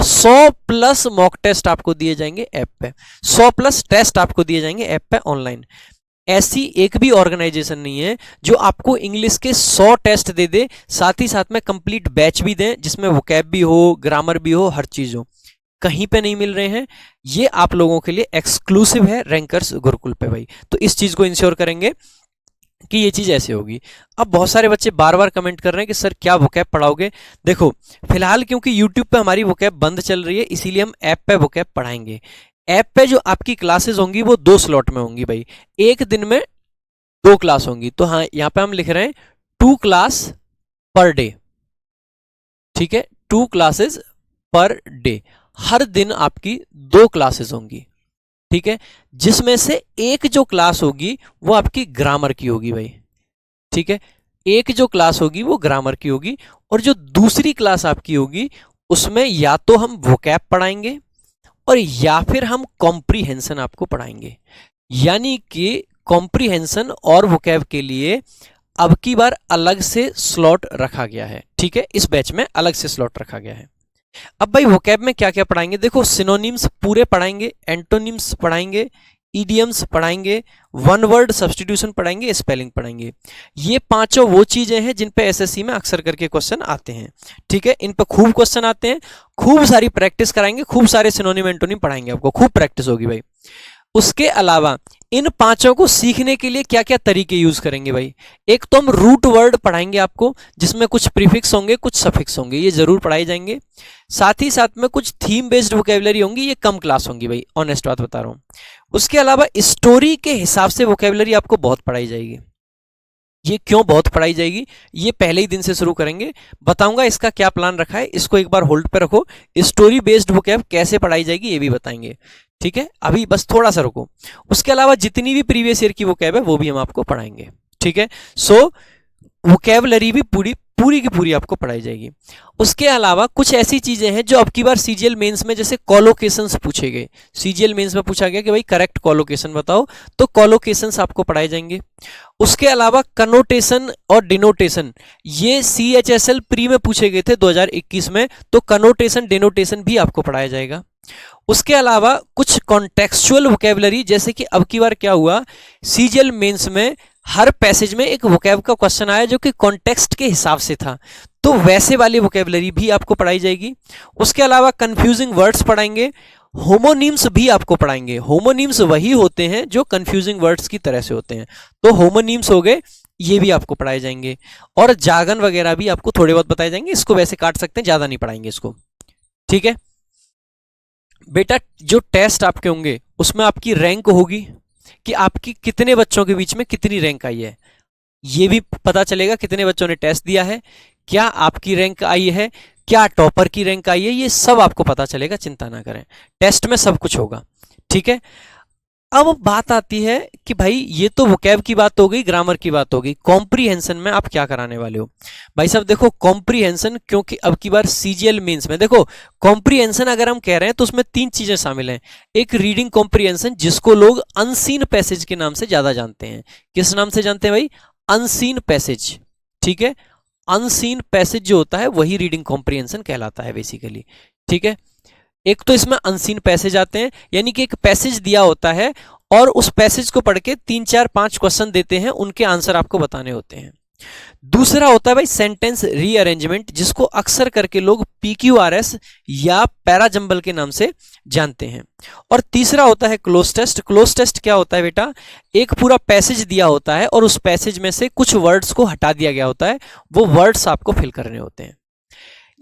100 प्लस मॉक टेस्ट आपको दिए जाएंगे ऐप पे। 100 प्लस टेस्ट आपको दिए जाएंगे ऐप पे ऑनलाइन। ऐसी एक भी ऑर्गेनाइजेशन नहीं है जो आपको इंग्लिश के 100 टेस्ट दे दे, साथ ही साथ में कंप्लीट बैच भी दें, जिसमें वोकैब भी हो, ग्रामर भी हो, हर चीज हो। कहीं पे नहीं मिल रहे हैं, ये आप लोगों के लिए एक्सक्लूसिव है रैंकर्स गुरुकुल पे भाई। तो इस चीज को इंश्योर करेंगे कि ये चीज ऐसे होगी। अब बहुत सारे बच्चे बार बार कमेंट कर रहे हैं कि सर क्या वोकैब पढ़ाओगे? देखो फिलहाल क्योंकि यूट्यूब पे हमारी वोकैब बंद चल रही है, इसीलिए हम ऐप पे वोकैब पढ़ाएंगे। ऐप पे जो आपकी क्लासेस होंगी वो 2 स्लॉट में होंगी भाई, एक दिन में 2 क्लास होंगी। तो हाँ, यहाँ पे हम लिख रहे हैं 2 क्लास पर डे। ठीक है, 2 क्लासेस पर डे, हर दिन आपकी 2 क्लासेस होंगी। ठीक है, जिसमें से एक जो क्लास होगी वो आपकी ग्रामर की होगी भाई। ठीक है, एक जो क्लास होगी वो ग्रामर की होगी, और जो दूसरी क्लास आपकी होगी उसमें या तो हम वोकैब पढ़ाएंगे और या फिर हम कॉम्प्रीहेंशन आपको पढ़ाएंगे। यानी कि कॉम्प्रीहेंशन और वोकैब के लिए अब की बार अलग से स्लॉट रखा गया है। ठीक है, इस बैच में अलग से स्लॉट रखा गया है। अब भाई वोकैब में क्या क्या पढ़ाएंगे? देखो सिनोनिम्स पूरे पढ़ाएंगे, एंटोनिम्स पढ़ाएंगे, इडियम्स पढ़ाएंगे, वन वर्ड सब्स्टिट्यूशन पढ़ाएंगे, स्पेलिंग पढ़ाएंगे। ये पांचों वो चीजें हैं जिन पे एसएससी में अक्सर करके क्वेश्चन आते हैं। ठीक है, इन पे खूब क्वेश्चन आते हैं, खूब सारी प्रैक्टिस कराएंगे, खूब सारे सिनोनिम एंटोनिम पढ़ाएंगे, आपको खूब प्रैक्टिस होगी भाई। उसके अलावा इन पांचों को सीखने के लिए क्या क्या तरीके यूज करेंगे भाई? एक तो हम रूट वर्ड पढ़ाएंगे आपको, जिसमें कुछ प्रीफिक्स होंगे, कुछ सफिक्स होंगे, ये जरूर पढ़ाए जाएंगे। साथ ही साथ में कुछ थीम बेस्ड वोकैबुलरी होंगी, ये कम क्लास होंगी भाई, ऑनेस्ट बात बता रहा हूं। उसके अलावा स्टोरी के हिसाब से वोकैबुलरी आपको बहुत पढ़ाई जाएगी। ये क्यों बहुत पढ़ाई जाएगी, ये पहले ही दिन से शुरू करेंगे, बताऊंगा इसका क्या प्लान रखा है, इसको एक बार होल्ड पे रखो। स्टोरी बेस्ड वोकैब कैसे पढ़ाई जाएगी ये भी बताएंगे, ठीक है। अभी बस थोड़ा सा रुको, उसके अलावा जितनी भी प्रीवियस ईयर की वोकैब है वो भी हम आपको पढ़ाएंगे, ठीक है। सो वोकैबलरी भी पूरी पूरी की पूरी आपको पढ़ाई जाएगी। उसके अलावा कुछ ऐसी चीजें हैं जो अब की बार सीजीएल मेंस में, जैसे कोलोकेशंस पूछे गए, सीजीएल मेंस में पूछा गया कि भाई करेक्ट कोलोकेशन बताओ, तो कोलोकेशंस आपको पढ़ाए जाएंगे। उसके अलावा कनोटेशन और डिनोटेशन, ये सीएचएसएल प्री में पूछे गए थे 2021 में, तो कनोटेशन डिनोटेशन भी आपको पढ़ाया जाएगा। उसके अलावा कुछ कॉन्टेक्सचुअल वोकैबुलरी, जैसे कि अब की बार क्या हुआ, सीजीएल मेंस में हर पैसेज में एक वोकैब का क्वेश्चन आया जो कि कॉन्टेक्स्ट के हिसाब से था, तो वैसे वाली वोकैबुलरी भी आपको पढ़ाई जाएगी। उसके अलावा कंफ्यूजिंग वर्ड्स पढ़ाएंगे, होमोनिम्स भी आपको पढ़ाएंगे। होमोनिम्स वही होते हैं जो कंफ्यूजिंग वर्ड्स की तरह से होते हैं, तो होमोनिम्स हो गए, ये भी आपको पढ़ाए जाएंगे। और जागन वगैरह भी आपको थोड़े बहुत बताए जाएंगे, इसको वैसे काट सकते हैं, ज्यादा नहीं पढ़ाएंगे इसको, ठीक है। बेटा जो टेस्ट आपके होंगे उसमें आपकी रैंक होगी कि आपकी कितने बच्चों के बीच में कितनी रैंक आई है, ये भी पता चलेगा कितने बच्चों ने टेस्ट दिया है, क्या आपकी रैंक आई है, क्या टॉपर की रैंक आई है, ये सब आपको पता चलेगा, चिंता ना करें, टेस्ट में सब कुछ होगा, ठीक है। अब बात आती है कि भाई ये तो वोकैब की बात हो गई, ग्रामर की बात हो गई, कॉम्प्रीहेंशन में आप क्या कराने वाले हो। भाई साहब देखो कॉम्प्रीहेंशन, क्योंकि अब की बार सीजीएल मेंस में देखो कॉम्प्रीहेंशन अगर हम कह रहे हैं तो उसमें तीन चीजें शामिल हैं। एक रीडिंग कॉम्प्रीहेंशन, जिसको लोग अनसीन पैसेज के नाम से ज्यादा जानते हैं। किस नाम से जानते हैं भाई, अनसीन पैसेज, ठीक है। अनसीन पैसेज जो होता है वही रीडिंग कॉम्प्रीहेंशन कहलाता है बेसिकली, ठीक है। एक तो इसमें अनसीन पैसेज आते हैं, यानी कि एक पैसेज दिया होता है और उस पैसेज को पढ़ के 3 4 5 क्वेश्चन देते हैं, उनके आंसर आपको बताने होते हैं। दूसरा होता है भाई सेंटेंस रीअरेंजमेंट, जिसको अक्सर करके लोग पीक्यूआरएस या पैराजंबल के नाम से जानते हैं। और तीसरा होता है क्लोज टेस्ट। क्लोज टेस्ट क्या होता है बेटा, एक पूरा पैसेज दिया होता है और उस पैसेज में से कुछ वर्ड्स को हटा दिया गया होता है, वो वर्ड्स आपको फिल करने होते हैं।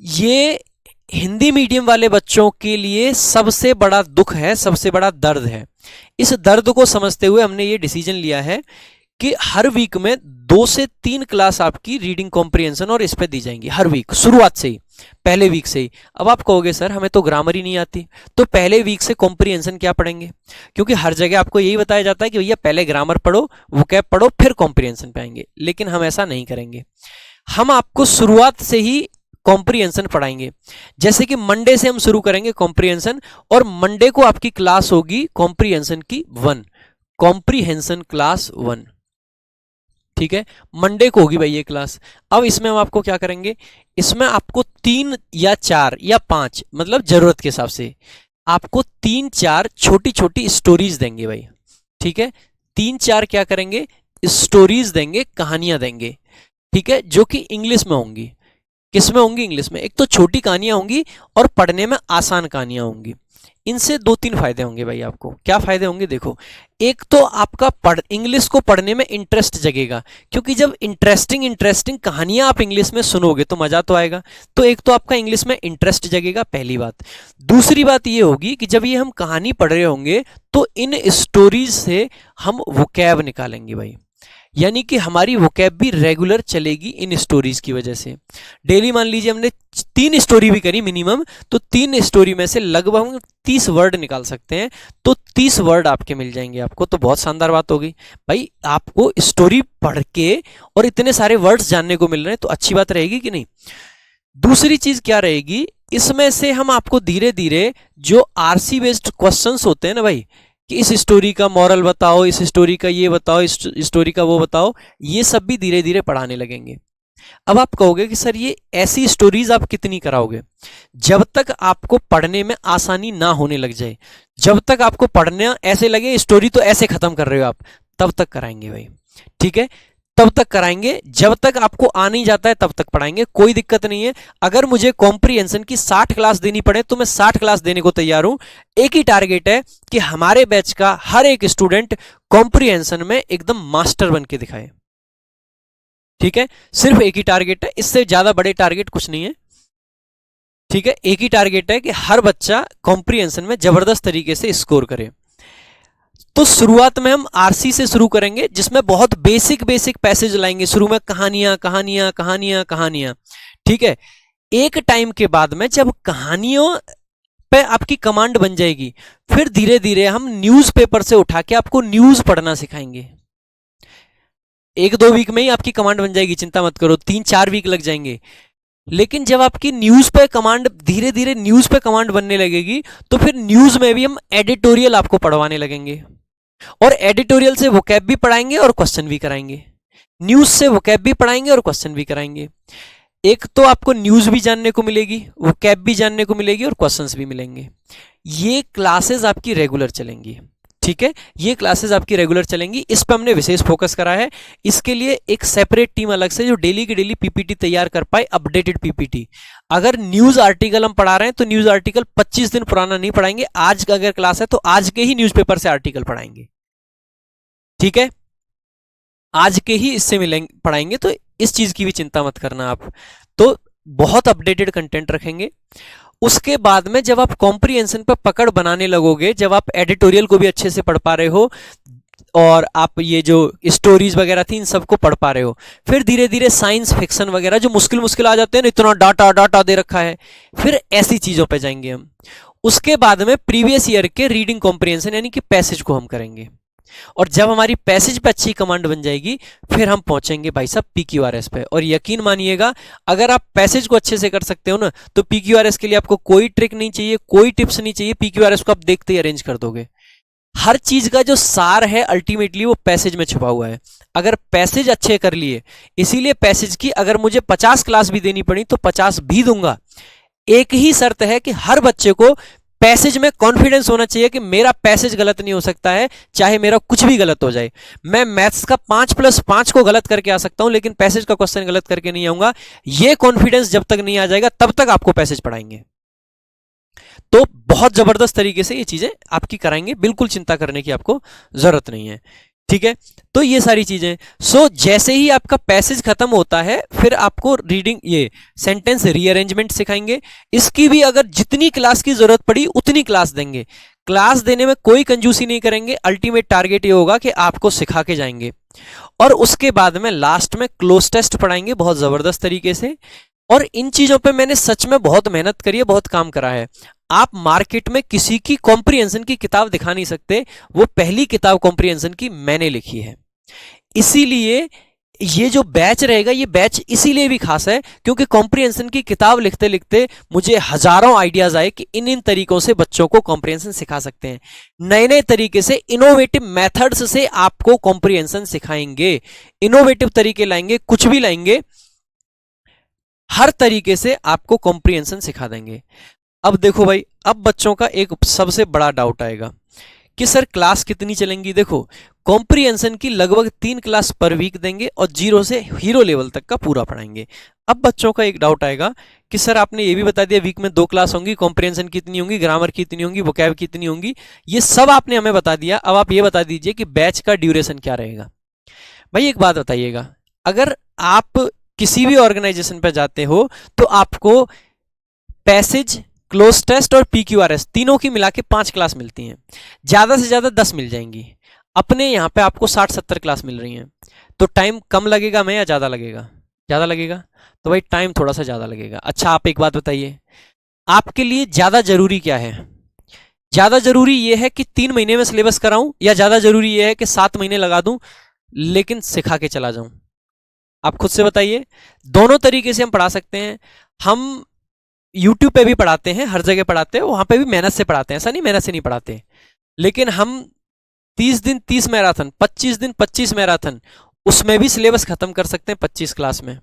ये हिंदी मीडियम वाले बच्चों के लिए सबसे बड़ा दुख है, सबसे बड़ा दर्द है। इस दर्द को समझते हुए हमने ये डिसीजन लिया है कि हर वीक में 2 से 3 क्लास आपकी रीडिंग कॉम्प्रिहेंशन और इस पे दी जाएंगी, हर वीक, शुरुआत से ही, पहले वीक से ही। अब आप कहोगे सर हमें तो ग्रामर ही नहीं आती, तो पहले वीक से कॉम्प्रिहेंशन क्या पढ़ेंगे, क्योंकि हर जगह आपको यही बताया जाता है कि भैया पहले ग्रामर पढ़ो, वोकैब पढ़ो, फिर कॉम्प्रिहेंशन पे आएंगे। लेकिन हम ऐसा नहीं करेंगे, हम आपको शुरुआत से ही कॉम्प्रिहेंशन पढ़ाएंगे। जैसे कि मंडे से हम शुरू करेंगे कॉम्प्रिहेंशन, और मंडे को आपकी क्लास होगी कॉम्प्रिहेंशन की 1, कॉम्प्रिहेंशन क्लास 1, ठीक है। मंडे को होगी भाई ये क्लास। अब इसमें हम आपको क्या करेंगे, इसमें आपको 3 या 4 या 5, मतलब जरूरत के हिसाब से आपको 3 4 छोटी छोटी स्टोरीज देंगे भाई, ठीक है। 3 4 क्या करेंगे, स्टोरीज देंगे, कहानियां देंगे, ठीक है, जो कि इंग्लिश में होंगी। किसमें होंगी, इंग्लिश में। एक तो छोटी कहानियां होंगी और पढ़ने में आसान कहानियां होंगी। इनसे 2-3 फायदे होंगे भाई आपको। क्या फायदे होंगे, देखो, एक तो आपका इंग्लिश को पढ़ने में इंटरेस्ट जगेगा, क्योंकि जब इंटरेस्टिंग कहानियां आप इंग्लिश में सुनोगे तो मजा तो आएगा। तो एक तो आपका इंग्लिश में इंटरेस्ट जगेगा, पहली बात। दूसरी बात ये होगी कि जब ये हम कहानी पढ़ रहे होंगे तो इन स्टोरीज से हम वोकैब निकालेंगे भाई, यानी कि हमारी वोकैब भी रेगुलर चलेगी इन स्टोरीज की वजह से। डेली मान लीजिए हमने 3 स्टोरी भी करी मिनिमम, तो 3 स्टोरी में से लगभग हम 30 वर्ड निकाल सकते हैं, तो 30 वर्ड आपके मिल जाएंगे आपको। तो बहुत शानदार बात हो गई भाई, आपको स्टोरी पढ़ के और इतने सारे वर्ड्स जानने को मिल रहे हैं, तो अच्छी बात रहेगी कि नहीं। दूसरी चीज क्या रहेगी, इसमें से हम आपको धीरे धीरे जो आरसी बेस्ड क्वेश्चंस होते हैं ना भाई, कि इस स्टोरी का मॉरल बताओ, इस स्टोरी का ये बताओ, इस स्टोरी का वो बताओ, ये सब भी धीरे धीरे पढ़ाने लगेंगे। अब आप कहोगे कि सर ये ऐसी स्टोरीज आप कितनी कराओगे, जब तक आपको पढ़ने में आसानी ना होने लग जाए, जब तक आपको पढ़ना ऐसे लगे स्टोरी तो ऐसे खत्म कर रहे हो आप, तब तक कराएंगे भाई, ठीक है, तब तक कराएंगे। जब तक आपको आ नहीं जाता है तब तक पढ़ाएंगे, कोई दिक्कत नहीं है। अगर मुझे कॉम्प्रिहेंशन की 60 क्लास देनी पड़े तो मैं 60 क्लास देने को तैयार हूं। एक ही टारगेट है कि हमारे बैच का हर एक स्टूडेंट कॉम्प्रिहेंशन में एकदम मास्टर बन के दिखाए, ठीक है। सिर्फ एक ही टारगेट है, इससे ज्यादा बड़े टारगेट कुछ नहीं है, ठीक है। एक ही टारगेट है कि हर बच्चा कॉम्प्रिहेंशन में जबरदस्त तरीके से स्कोर करे। तो शुरुआत में हम आरसी से शुरू करेंगे, जिसमें बहुत बेसिक बेसिक पैसेज लाएंगे शुरू में, कहानियां कहानियां कहानियां कहानियां, ठीक है। एक टाइम के बाद में जब कहानियों पे आपकी कमांड बन जाएगी, फिर धीरे धीरे हम न्यूज़पेपर से उठा के आपको न्यूज पढ़ना सिखाएंगे। 1-2 वीक में ही आपकी कमांड बन जाएगी, चिंता मत करो, 3-4 वीक लग जाएंगे। लेकिन जब आपकी न्यूज पे कमांड, धीरे धीरे न्यूज पे कमांड बनने लगेगी, तो फिर न्यूज में भी हम एडिटोरियल आपको पढ़वाने लगेंगे, और एडिटोरियल से वोकैब भी पढ़ाएंगे और क्वेश्चन भी कराएंगे। न्यूज से वोकैब भी पढ़ाएंगे और क्वेश्चन भी कराएंगे। एक तो आपको न्यूज भी जानने को मिलेगी, वोकैब भी जानने को मिलेगी और क्वेश्चंस भी मिलेंगे। ये क्लासेस आपकी रेगुलर चलेंगी, ठीक है, ये क्लासेस आपकी रेगुलर चलेंगी। इस पर हमने विशेष फोकस करा है। इसके लिए एक सेपरेट टीम अलग से जो डेली की डेली पीपीटी तैयार कर पाए, अपडेटेड पीपीटी। अगर न्यूज आर्टिकल हम पढ़ा रहे हैं तो न्यूज आर्टिकल 25 दिन पुराना नहीं पढ़ाएंगे, आज का अगर क्लास है तो आज के ही न्यूज़पेपर से आर्टिकल पढ़ाएंगे, ठीक है, आज के ही इससे मिलेंगे पढ़ाएंगे। तो इस चीज की भी चिंता मत करना आप, तो बहुत अपडेटेड कंटेंट रखेंगे। उसके बाद में जब आप कॉम्प्रिहेंशन पर पकड़ बनाने लगोगे, जब आप एडिटोरियल को भी अच्छे से पढ़ पा रहे हो और आप ये जो स्टोरीज वगैरह थी इन सबको पढ़ पा रहे हो, फिर धीरे धीरे साइंस फिक्शन वगैरह जो मुश्किल मुश्किल आ जाते हैं ना, इतना डाटा डाटा दे रखा है, फिर ऐसी चीजों पे जाएंगे हम। उसके बाद में प्रीवियस ईयर के रीडिंग कॉम्प्रिहेंशन यानी कि पैसेज को हम करेंगे, और जब हमारी पैसेज पे अच्छी कमांड बन जाएगी, फिर हम पहुंचेंगे भाई साहब पीक्यूआरएस पे। और यकीन मानिएगा, अगर आप पैसेज को अच्छे से कर सकते हो ना, तो पीक्यूआरएस के लिए आपको कोई ट्रिक नहीं चाहिए, कोई टिप्स नहीं चाहिए, पीक्यूआरएस को आप देखते ही अरेंज कर दोगे। हर चीज का जो सार है अल्टीमेटली वो पैसेज में छुपा हुआ है। अगर पैसेज अच्छे कर लिए, इसीलिए पैसेज की अगर मुझे 50 क्लास भी देनी पड़ी तो 50 भी दूंगा। एक ही शर्त है कि हर बच्चे को पैसेज में कॉन्फिडेंस होना चाहिए कि मेरा पैसेज गलत नहीं हो सकता है, चाहे मेरा कुछ भी गलत हो जाए। मैं मैथ्स का 5+5 को गलत करके आ सकता हूं, लेकिन पैसेज का क्वेश्चन गलत करके नहीं आऊंगा। यह कॉन्फिडेंस जब तक नहीं आ जाएगा तब तक आपको पैसेज पढ़ाएंगे। तो बहुत जबरदस्त तरीके से ये चीजें आपकी कराएंगे, बिल्कुल चिंता करने की आपको जरूरत नहीं है, ठीक है। तो ये सारी चीजें, सो जैसे ही आपका पैसेज खत्म होता है, फिर आपको रीडिंग, ये सेंटेंस रीअरेंजमेंट सिखाएंगे। इसकी भी अगर जितनी क्लास की जरूरत पड़ी उतनी क्लास देंगे, क्लास देने में कोई कंजूसी नहीं करेंगे। अल्टीमेट टारगेट ये होगा कि आपको सिखा के जाएंगे। और उसके बाद में लास्ट में क्लोज टेस्ट पढ़ाएंगे बहुत जबरदस्त तरीके से। और इन चीजों पे मैंने सच में बहुत मेहनत करी है, बहुत काम करा है। आप मार्केट में किसी की कॉम्प्रिहेंशन की किताब दिखा नहीं सकते, वो पहली किताब कॉम्प्रिहेंशन की मैंने लिखी है। इसीलिए ये जो बैच रहेगा, ये बैच इसीलिए भी खास है क्योंकि कॉम्प्रिहेंशन की किताब लिखते लिखते मुझे हजारों आइडियाज आए कि इन इन तरीकों से बच्चों को कॉम्प्रिहेंशन सिखा सकते हैं। नए नए तरीके से, इनोवेटिव मेथड्स से आपको कॉम्प्रिहेंशन सिखाएंगे। इनोवेटिव तरीके लाएंगे, कुछ भी लाएंगे, हर तरीके से आपको कॉम्प्रिहेंशन सिखा देंगे। अब देखो भाई, अब बच्चों का एक सबसे बड़ा डाउट आएगा कि सर क्लास कितनी चलेंगी। देखो, कॉम्प्रिहेंशन की लगभग 3 क्लास पर वीक देंगे और 0 से हीरो लेवल तक का पूरा पढ़ाएंगे। अब बच्चों का एक डाउट आएगा कि सर आपने ये भी बता दिया वीक में 2 क्लास होंगी, कॉम्प्रिहेंशन कितनी होंगी, ग्रामर कितनी होंगी, वोकैब कितनी होंगी, ये सब आपने हमें बता दिया। अब आप ये बता दीजिए कि बैच का ड्यूरेशन क्या रहेगा। भाई एक बात बताइएगा, अगर आप किसी भी ऑर्गेनाइजेशन पर जाते हो तो आपको पैसेज, क्लोज टेस्ट और पीक्यूआरएस तीनों की मिला के 5 क्लास मिलती हैं, ज्यादा से ज्यादा 10 मिल जाएंगी। अपने यहां पे आपको 60-70 क्लास मिल रही हैं, तो टाइम कम लगेगा मैं या ज्यादा लगेगा? ज्यादा लगेगा, तो भाई टाइम थोड़ा सा ज्यादा लगेगा। अच्छा आप एक बात बताइए, आपके लिए ज्यादा जरूरी क्या है? ज्यादा जरूरी यह है कि 3 महीने में सिलेबस कराऊं, या ज्यादा जरूरी यह है कि 7 महीने लगा दूं लेकिन सिखा के चला जाऊं? आप खुद से बताइए। दोनों तरीके से हम पढ़ा सकते हैं। हम YouTube पे भी पढ़ाते हैं, हर जगह पढ़ाते हैं, वहां पे भी मेहनत से पढ़ाते हैं, ऐसा नहीं मेहनत से नहीं पढ़ाते। लेकिन हम 30 दिन 30 मैराथन, 25 दिन 25 मैराथन, उसमें भी सिलेबस खत्म कर सकते हैं 25 क्लास में।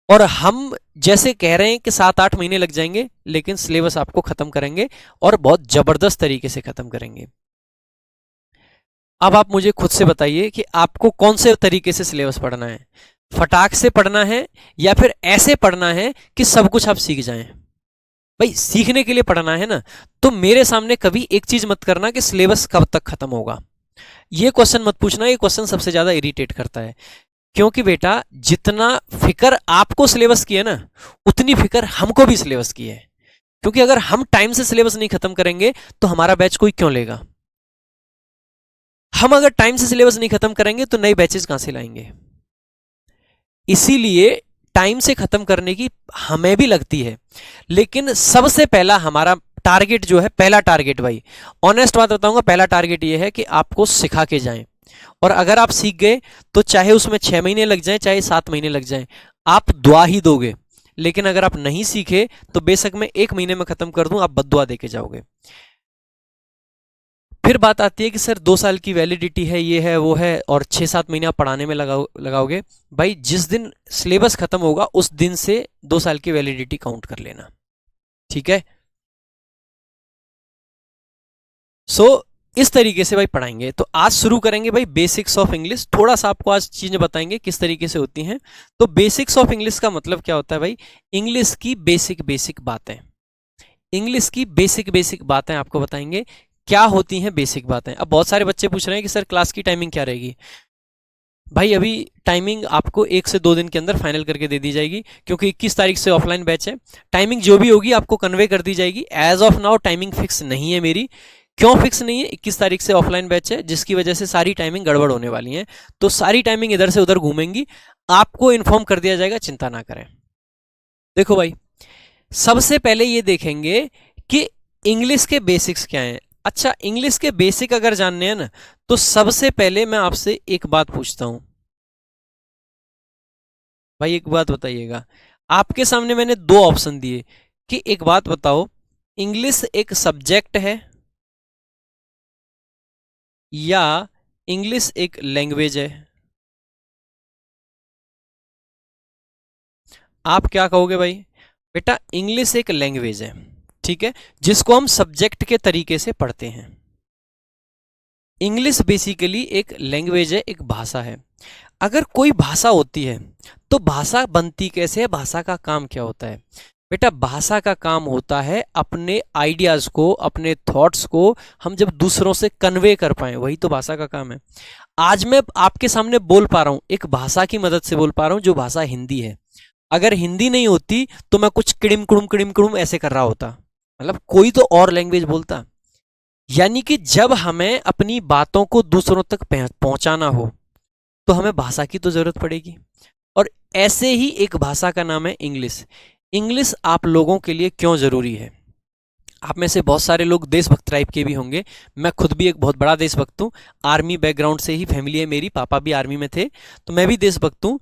और हम जैसे कह रहे हैं कि 7-8 महीने लग जाएंगे, लेकिन सिलेबस आपको खत्म करेंगे और बहुत जबरदस्त तरीके से खत्म करेंगे। अब आप मुझे खुद से बताइए कि आपको कौन से तरीके से सिलेबस पढ़ना है? फटाक से पढ़ना है या फिर ऐसे पढ़ना है कि सब कुछ आप सीख जाएं? भाई सीखने के लिए पढ़ना है ना, तो मेरे सामने कभी एक चीज मत करना कि सिलेबस कब तक खत्म होगा। ये क्वेश्चन मत पूछना, ये क्वेश्चन सबसे ज्यादा इरिटेट करता है। क्योंकि बेटा जितना फिक्र आपको सिलेबस की है ना, उतनी फिक्र हमको भी सिलेबस की है। क्योंकि अगर हम टाइम से सिलेबस नहीं खत्म करेंगे तो हमारा बैच कोई क्यों लेगा? हम अगर टाइम से सिलेबस नहीं खत्म करेंगे तो नए बैचेस कहां से लाएंगे। इसीलिए टाइम से खत्म करने की हमें भी लगती है, लेकिन सबसे पहला हमारा टारगेट जो है, पहला टारगेट भाई, ऑनेस्ट बात बताऊंगा, पहला टारगेट ये है कि आपको सिखा के जाएं। और अगर आप सीख गए तो चाहे उसमें 6 महीने लग जाएं, चाहे 7 महीने लग जाएं, आप दुआ ही दोगे। लेकिन अगर आप नहीं सीखे तो बेशक मैं 1 महीने में खत्म कर दूं, आप बद्दुआ देके जाओगे। फिर बात आती है कि सर 2 साल की वैलिडिटी है, ये है वो है, और 6-7 महीने आप पढ़ाने में लगाओगे। भाई जिस दिन सिलेबस खत्म होगा उस दिन से 2 साल की वैलिडिटी काउंट कर लेना, ठीक है। इस तरीके से भाई पढ़ाएंगे। तो आज शुरू करेंगे भाई बेसिक्स ऑफ इंग्लिश। थोड़ा सा आपको आज चीजें बताएंगे किस तरीके से होती हैं। तो बेसिक्स ऑफ इंग्लिश का मतलब क्या होता है भाई, इंग्लिश की बेसिक बेसिक बातें, इंग्लिश की बेसिक बेसिक बातें आपको बताएंगे। क्या होती हैं बेसिक बातें। अब बहुत सारे बच्चे पूछ रहे हैं कि सर क्लास की टाइमिंग क्या रहेगी। भाई अभी टाइमिंग आपको 1 से 2 दिन के अंदर फाइनल करके दे दी जाएगी, क्योंकि 21 तारीख से ऑफलाइन बैच है। टाइमिंग जो भी होगी आपको कन्वे कर दी जाएगी। As of now timing fix नहीं है मेरी। क्यों फिक्स नहीं है, 21 तारीख से ऑफलाइन बैच है, जिसकी वजह से सारी टाइमिंग गड़बड़ होने वाली है। तो सारी टाइमिंग इधर से उधर घूमेंगी, आपको इन्फॉर्म कर दिया जाएगा, चिंता ना करें। देखो भाई, सबसे पहले ये देखेंगे कि इंग्लिश के बेसिक्स क्या हैं। अच्छा, इंग्लिश के बेसिक अगर जानने हैं ना, तो सबसे पहले मैं आपसे एक बात पूछता हूं। भाई एक बात बताइएगा, आपके सामने मैंने 2 ऑप्शन दिए कि एक बात बताओ, इंग्लिश एक सब्जेक्ट है या इंग्लिश एक लैंग्वेज है। आप क्या कहोगे भाई। बेटा इंग्लिश एक लैंग्वेज है, ठीक है, जिसको हम सब्जेक्ट के तरीके से पढ़ते हैं। इंग्लिश बेसिकली एक लैंग्वेज है, एक भाषा है। अगर कोई भाषा होती है तो भाषा बनती कैसे है, भाषा का काम क्या होता है। बेटा भाषा का काम होता है अपने आइडियाज को, अपने थॉट्स को हम जब दूसरों से कन्वे कर पाए, वही तो भाषा का काम है। आज मैं आपके सामने बोल पा रहा हूं, एक भाषा की मदद से बोल पा रहा हूं, जो भाषा हिंदी है। अगर हिंदी नहीं होती तो मैं कुछ किड़िम कुड़ुम ऐसे कर रहा होता, मतलब कोई तो और लैंग्वेज बोलता। यानी कि जब हमें अपनी बातों को दूसरों तक पहुंचाना हो तो हमें भाषा की तो जरूरत पड़ेगी। और ऐसे ही एक भाषा का नाम है इंग्लिश। इंग्लिश आप लोगों के लिए क्यों जरूरी है। आप में से बहुत सारे लोग देशभक्त टाइप के भी होंगे। मैं खुद भी एक बहुत बड़ा देशभक्त हूँ। आर्मी बैकग्राउंड से ही फैमिली है मेरी, पापा भी आर्मी में थे, तो मैं भी देशभक्त हूँ।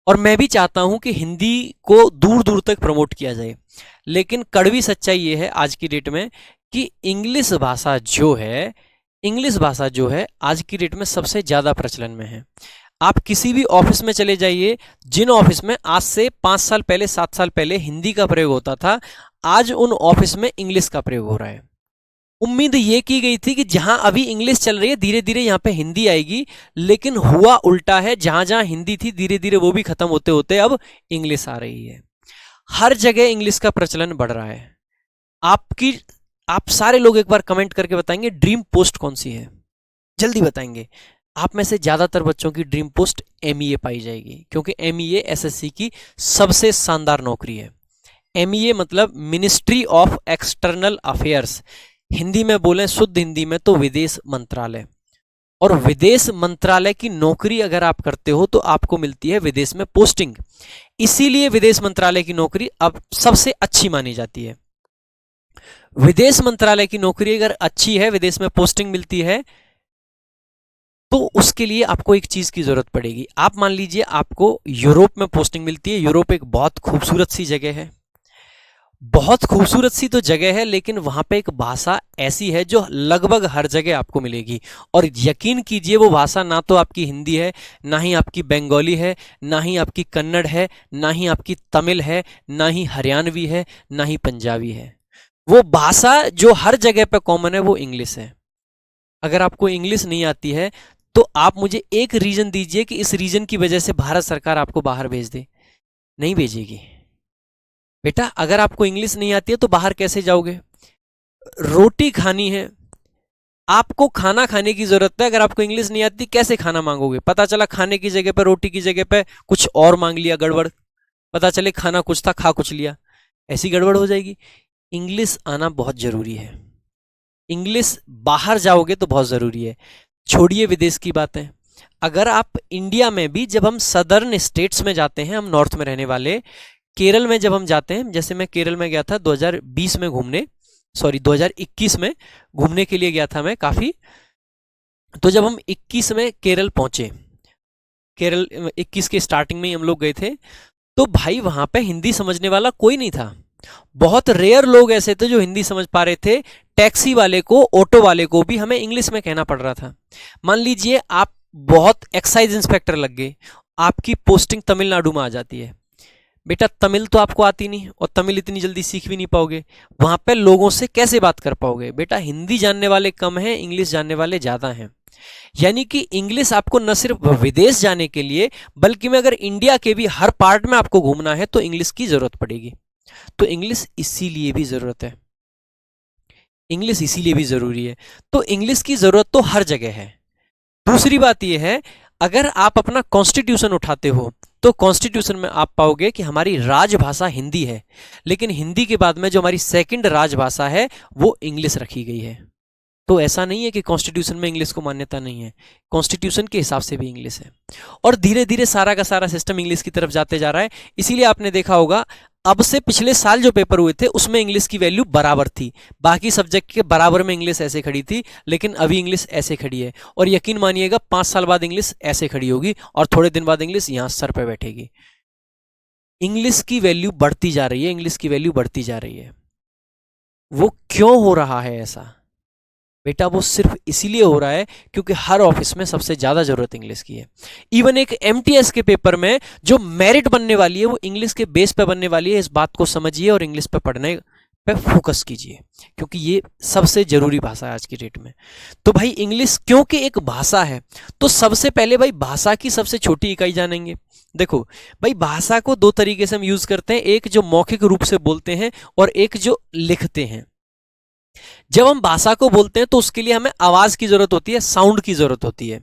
और मैं भी चाहता हूं कि हिंदी को दूर दूर तक प्रमोट किया जाए। लेकिन कड़वी सच्चाई ये है आज की डेट में कि इंग्लिश भाषा जो है, इंग्लिश भाषा जो है आज की डेट में सबसे ज्यादा प्रचलन में है। आप किसी भी ऑफिस में चले जाइए, जिन ऑफिस में आज से 5 साल पहले 7 साल पहले हिंदी का प्रयोग होता था, आज उन ऑफिस में इंग्लिश का प्रयोग हो रहा है। उम्मीद ये की गई थी कि जहां अभी इंग्लिश चल रही है धीरे धीरे यहां पे हिंदी आएगी, लेकिन हुआ उल्टा है। जहां जहां हिंदी थी धीरे धीरे वो भी खत्म होते होते अब इंग्लिश आ रही है। हर जगह इंग्लिश का प्रचलन बढ़ रहा है। आपकी आप सारे लोग एक बार कमेंट करके बताएंगे ड्रीम पोस्ट कौन सी है, जल्दी बताएंगे। आप में से ज्यादातर बच्चों की ड्रीम पोस्ट एमईए पाई जाएगी, क्योंकि एमईए एसएससी की सबसे शानदार नौकरी है। एमईए मतलब ministry of external affairs, Hindi में बोले शुद्ध हिंदी में तो विदेश मंत्रालय। और विदेश मंत्रालय की नौकरी अगर आप करते हो तो आपको मिलती है विदेश में पोस्टिंग। इसीलिए विदेश मंत्रालय की नौकरी अब सबसे अच्छी मानी जाती है। विदेश मंत्रालय की नौकरी अगर अच्छी है, विदेश में पोस्टिंग मिलती है, तो उसके लिए आपको एक चीज की जरूरत पड़ेगी। आप मान लीजिए आपको यूरोप में पोस्टिंग मिलती है। यूरोप एक बहुत खूबसूरत सी जगह है, बहुत खूबसूरत सी तो जगह है, लेकिन वहां पे एक भाषा ऐसी है जो लगभग हर जगह आपको मिलेगी। और यकीन कीजिए वो भाषा ना तो आपकी हिंदी है, ना ही आपकी बंगाली है, ना ही आपकी कन्नड़ है, ना ही आपकी तमिल है, ना ही हरियाणवी है, ना ही पंजाबी है। वो भाषा जो हर जगह पे कॉमन है वो इंग्लिश है। अगर आपको इंग्लिश नहीं आती है तो आप मुझे एक रीजन दीजिए कि इस रीजन की वजह से भारत सरकार आपको बाहर भेज दे। नहीं भेजेगी। बेटा अगर आपको इंग्लिश नहीं आती है तो बाहर कैसे जाओगे। रोटी खानी है, आपको खाना खाने की जरूरत है, अगर आपको इंग्लिश नहीं आती कैसे खाना मांगोगे। पता चला खाने की जगह पर, रोटी की जगह पे कुछ और मांग लिया, गड़बड़। पता चले खाना कुछ था, खा कुछ लिया, ऐसी गड़बड़ हो जाएगी। इंग्लिश आना बहुत जरूरी है। इंग्लिश बाहर जाओगे तो बहुत जरूरी है। छोड़िए विदेश की बातें, अगर आप इंडिया में भी, जब हम सदर्न स्टेट्स में जाते हैं, हम नॉर्थ में रहने वाले, केरल में जब हम जाते हैं, जैसे मैं केरल में गया था 2020 में घूमने, सॉरी 2021 में घूमने के लिए गया था मैं काफी। तो जब हम 21 में केरल पहुंचे, केरल 21 के स्टार्टिंग में ही हम लोग गए थे, तो भाई वहां पे हिंदी समझने वाला कोई नहीं था। बहुत रेयर लोग ऐसे थे जो हिंदी समझ पा रहे थे। टैक्सी वाले को, ऑटो वाले को भी हमें इंग्लिश में कहना पड़ रहा था। मान लीजिए आप बहुत एक्साइज इंस्पेक्टर लग गए, आपकी पोस्टिंग तमिलनाडु में आ जाती है, बेटा तमिल तो आपको आती नहीं और तमिल इतनी जल्दी सीख भी नहीं पाओगे, वहां पे लोगों से कैसे बात कर पाओगे? बेटा हिंदी जानने वाले कम हैं, इंग्लिश जानने वाले ज्यादा हैं। यानी कि इंग्लिश आपको न सिर्फ विदेश जाने के लिए, बल्कि में अगर इंडिया के भी हर पार्ट में आपको घूमना है तो इंग्लिश की जरूरत पड़ेगी। तो इंग्लिश इसीलिए भी जरूरत है, इंग्लिश इसीलिए भी जरूरी है। तो इंग्लिश की जरूरत तो हर जगह है। दूसरी बात यह है, अगर आप अपना कॉन्स्टिट्यूशन उठाते हो तो कॉन्स्टिट्यूशन में आप पाओगे कि हमारी राजभाषा हिंदी है, लेकिन हिंदी के बाद में जो हमारी सेकंड राजभाषा है वो इंग्लिश रखी गई है। तो ऐसा नहीं है कि कॉन्स्टिट्यूशन में इंग्लिश को मान्यता नहीं है, कॉन्स्टिट्यूशन के हिसाब से भी इंग्लिश है। और धीरे धीरे सारा का सारा सिस्टम इंग्लिश की तरफ जाते जा रहा है। इसीलिए आपने देखा होगा, अब से पिछले साल जो पेपर हुए थे उसमें इंग्लिश की वैल्यू बराबर थी, बाकी सब्जेक्ट के बराबर में इंग्लिश ऐसे खड़ी थी, लेकिन अभी इंग्लिश ऐसे खड़ी है। और यकीन मानिएगा 5 साल बाद इंग्लिश ऐसे खड़ी होगी और थोड़े दिन बाद इंग्लिश यहां सर पे बैठेगी। इंग्लिश की वैल्यू बढ़ती जा रही है, इंग्लिश की वैल्यू बढ़ती जा रही है। वो क्यों हो रहा है ऐसा? बेटा वो सिर्फ इसीलिए हो रहा है क्योंकि हर ऑफिस में सबसे ज्यादा जरूरत इंग्लिश की है। इवन एक एमटीएस के पेपर में जो मेरिट बनने वाली है वो इंग्लिश के बेस पे बनने वाली है। इस बात को समझिए और इंग्लिश पे पढ़ने पे फोकस कीजिए, क्योंकि ये सबसे जरूरी भाषा है आज की डेट में। तो भाई इंग्लिश क्योंकि एक भाषा है, तो सबसे पहले भाई भाषा की सबसे छोटी इकाई जानेंगे। देखो भाई, भाषा को दो तरीके से हम यूज करते हैं, एक जो मौखिक रूप से बोलते हैं और एक जो लिखते हैं। जब हम भाषा को बोलते हैं तो उसके लिए हमें आवाज की जरूरत होती है, साउंड की जरूरत होती है,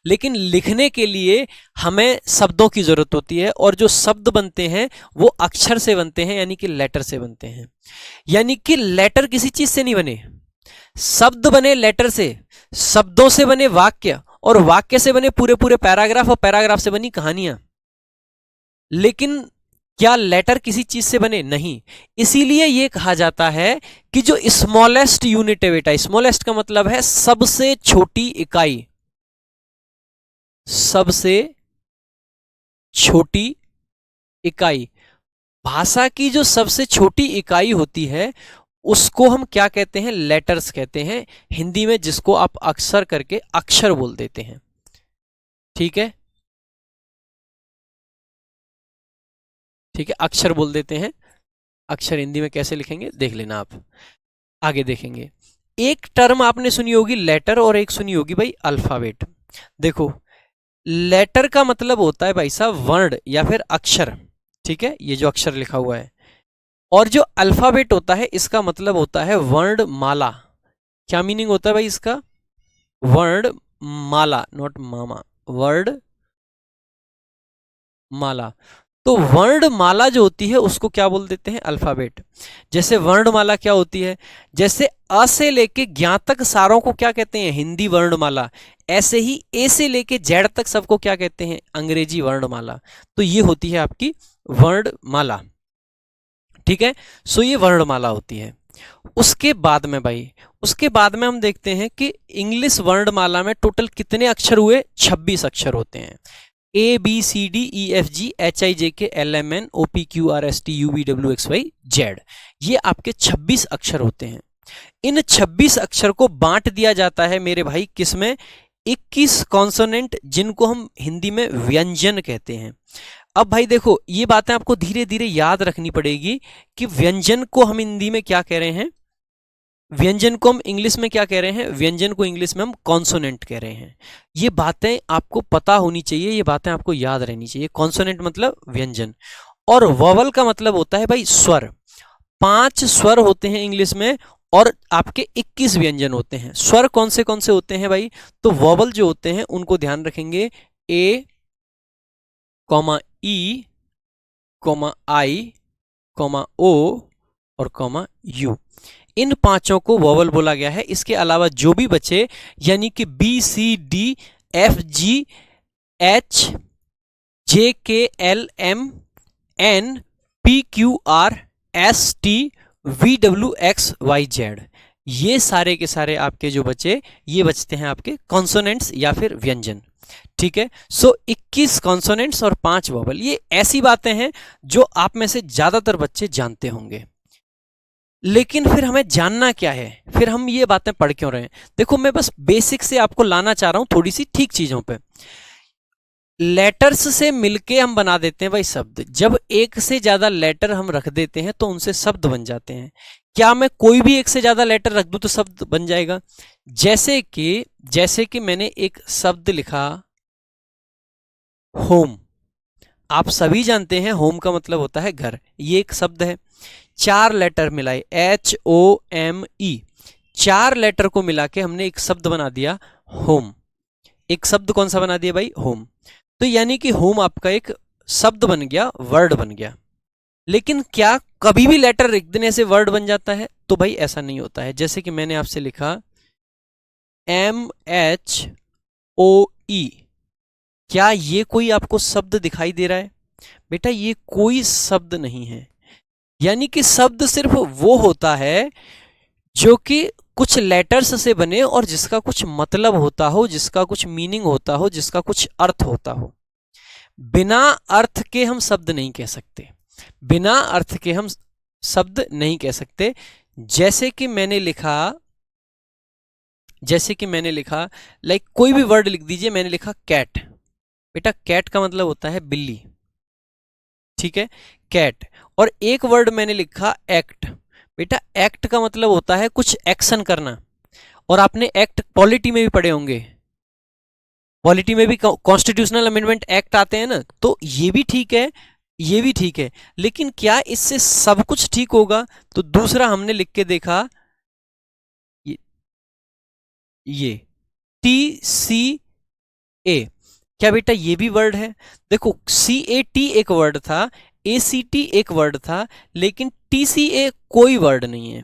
लेकिन लिखने के लिए हमें शब्दों की जरूरत होती है। और जो शब्द बनते हैं वो अक्षर से बनते हैं, यानी कि लेटर से बनते हैं। यानी कि लेटर किसी चीज से नहीं बने, शब्द बने लेटर से, शब्दों से बने वाक्य, और वाक्य से बने पूरे पूरे पैराग्राफ, और पैराग्राफ से बनी कहानियां। लेकिन क्या लेटर किसी चीज से बने? नहीं। इसीलिए यह कहा जाता है कि जो स्मॉलेस्ट यूनिट है बेटा, स्मॉलेस्ट का मतलब है सबसे छोटी इकाई, सबसे छोटी इकाई। भाषा की जो सबसे छोटी इकाई होती है उसको हम क्या कहते हैं? लेटर्स कहते हैं हिंदी में, जिसको आप अक्सर करके अक्षर बोल देते हैं। ठीक है, ठीक है, अक्षर बोल देते हैं। अक्षर हिंदी में कैसे लिखेंगे देख लेना, आप आगे देखेंगे। एक टर्म आपने सुनी होगी लेटर, और एक सुनी होगी भाई अल्फाबेट। देखो, लेटर का मतलब होता है भाई साहब वर्ण या फिर अक्षर, ठीक है, ये जो अक्षर लिखा हुआ है। और जो अल्फाबेट होता है इसका मतलब होता है वर्ण माला। क्या मीनिंग होता है भाई इसका? वर्ण माला, नॉट मामा, वर्ण माला। तो वर्णमाला जो होती है उसको क्या बोल देते हैं? अल्फाबेट। जैसे वर्णमाला क्या होती है? जैसे अ से लेके ज्ञ तक सारों को क्या कहते हैं? हिंदी वर्णमाला। ऐसे ही ए से लेके जेड तक सबको क्या कहते हैं? अंग्रेजी वर्णमाला। तो ये होती है आपकी वर्णमाला, ठीक है। सो ये वर्णमाला होती है। उसके बाद में भाई, उसके बाद में हम देखते हैं कि इंग्लिश वर्णमाला में टोटल कितने अक्षर हुए? 26 अक्षर होते हैं। A B C D E F G H I J K L M N O P Q R S T U V W X Y Z, ये आपके 26 अक्षर होते हैं। इन 26 अक्षर को बांट दिया जाता है मेरे भाई किसमें? 21 कॉन्सोनेंट, जिनको हम हिंदी में व्यंजन कहते हैं। अब भाई देखो, ये बातें आपको धीरे धीरे याद रखनी पड़ेगी कि व्यंजन को हम हिंदी में क्या कह रहे हैं, व्यंजन को हम इंग्लिश में क्या कह रहे हैं, व्यंजन को इंग्लिश में हम कॉन्सोनेंट कह रहे हैं। ये बातें आपको पता होनी चाहिए, ये बातें आपको याद रहनी चाहिए। कॉन्सोनेंट मतलब व्यंजन, और वोवल का मतलब होता है भाई स्वर। 5 स्वर होते हैं इंग्लिश में और आपके 21 व्यंजन होते हैं। स्वर कौन से होते हैं भाई? तो वोवल जो होते हैं उनको ध्यान रखेंगे, ए कॉमा ई कॉमा आई कॉमा ओ और कॉमा यू, इन पांचों को वोवल बोला गया है। इसके अलावा जो भी बचे यानी कि B C D F G H J K L M N P Q R S T V W X Y Z, ये सारे के सारे आपके जो बचे ये बचते हैं आपके कॉन्सोनेंट्स या फिर व्यंजन। ठीक है, सो 21 कॉन्सोनेंट्स और 5 वोवल, ये ऐसी बातें हैं जो आप में से ज्यादातर बच्चे जानते होंगे। लेकिन फिर हमें जानना क्या है, फिर हम ये बातें पढ़ क्यों रहे हैं? देखो मैं बस बेसिक से आपको लाना चाह रहा हूं थोड़ी सी ठीक चीजों पे। लेटर्स से मिलके हम बना देते हैं भाई शब्द। जब एक से ज्यादा लेटर हम रख देते हैं तो उनसे शब्द बन जाते हैं। क्या मैं कोई भी एक से ज्यादा लेटर रख दूं तो शब्द बन जाएगा? जैसे कि मैंने एक शब्द लिखा होम, आप सभी जानते हैं होम का मतलब होता है घर, ये एक शब्द है। 4 लेटर मिलाए HOME, 4 लेटर को मिला के हमने एक शब्द बना दिया होम। एक शब्द कौन सा बना दिया भाई? होम। तो यानी कि होम आपका एक शब्द बन गया, वर्ड बन गया। लेकिन क्या कभी भी लेटर लिख देने से वर्ड बन जाता है? तो भाई ऐसा नहीं होता है। जैसे कि मैंने आपसे लिखा MHOE, क्या ये कोई आपको शब्द दिखाई दे रहा है? बेटा ये कोई शब्द नहीं है। यानी कि शब्द सिर्फ वो होता है जो कि कुछ लेटर्स से बने और जिसका कुछ मतलब होता हो, जिसका कुछ मीनिंग होता हो, जिसका कुछ अर्थ होता हो। बिना अर्थ के हम शब्द नहीं कह सकते, बिना अर्थ के हम शब्द नहीं कह सकते। जैसे कि मैंने लिखा लाइक कोई भी वर्ड लिख दीजिए, मैंने लिखा कैट। बेटा कैट का मतलब होता है बिल्ली, ठीक है, कैट। और एक वर्ड मैंने लिखा एक्ट। बेटा एक्ट का मतलब होता है कुछ एक्शन करना। और आपने एक्ट पॉलिटी में भी पढ़े होंगे, पॉलिटी में भी कॉन्स्टिट्यूशनल अमेंडमेंट एक्ट आते हैं ना। तो ये भी ठीक है, ये भी ठीक है, लेकिन क्या इससे सब कुछ ठीक होगा? तो दूसरा हमने लिख के देखा, ये TCA, क्या बेटा ये भी वर्ड है? देखो CAT एक वर्ड था, ACT एक वर्ड था, लेकिन TCA कोई वर्ड नहीं है।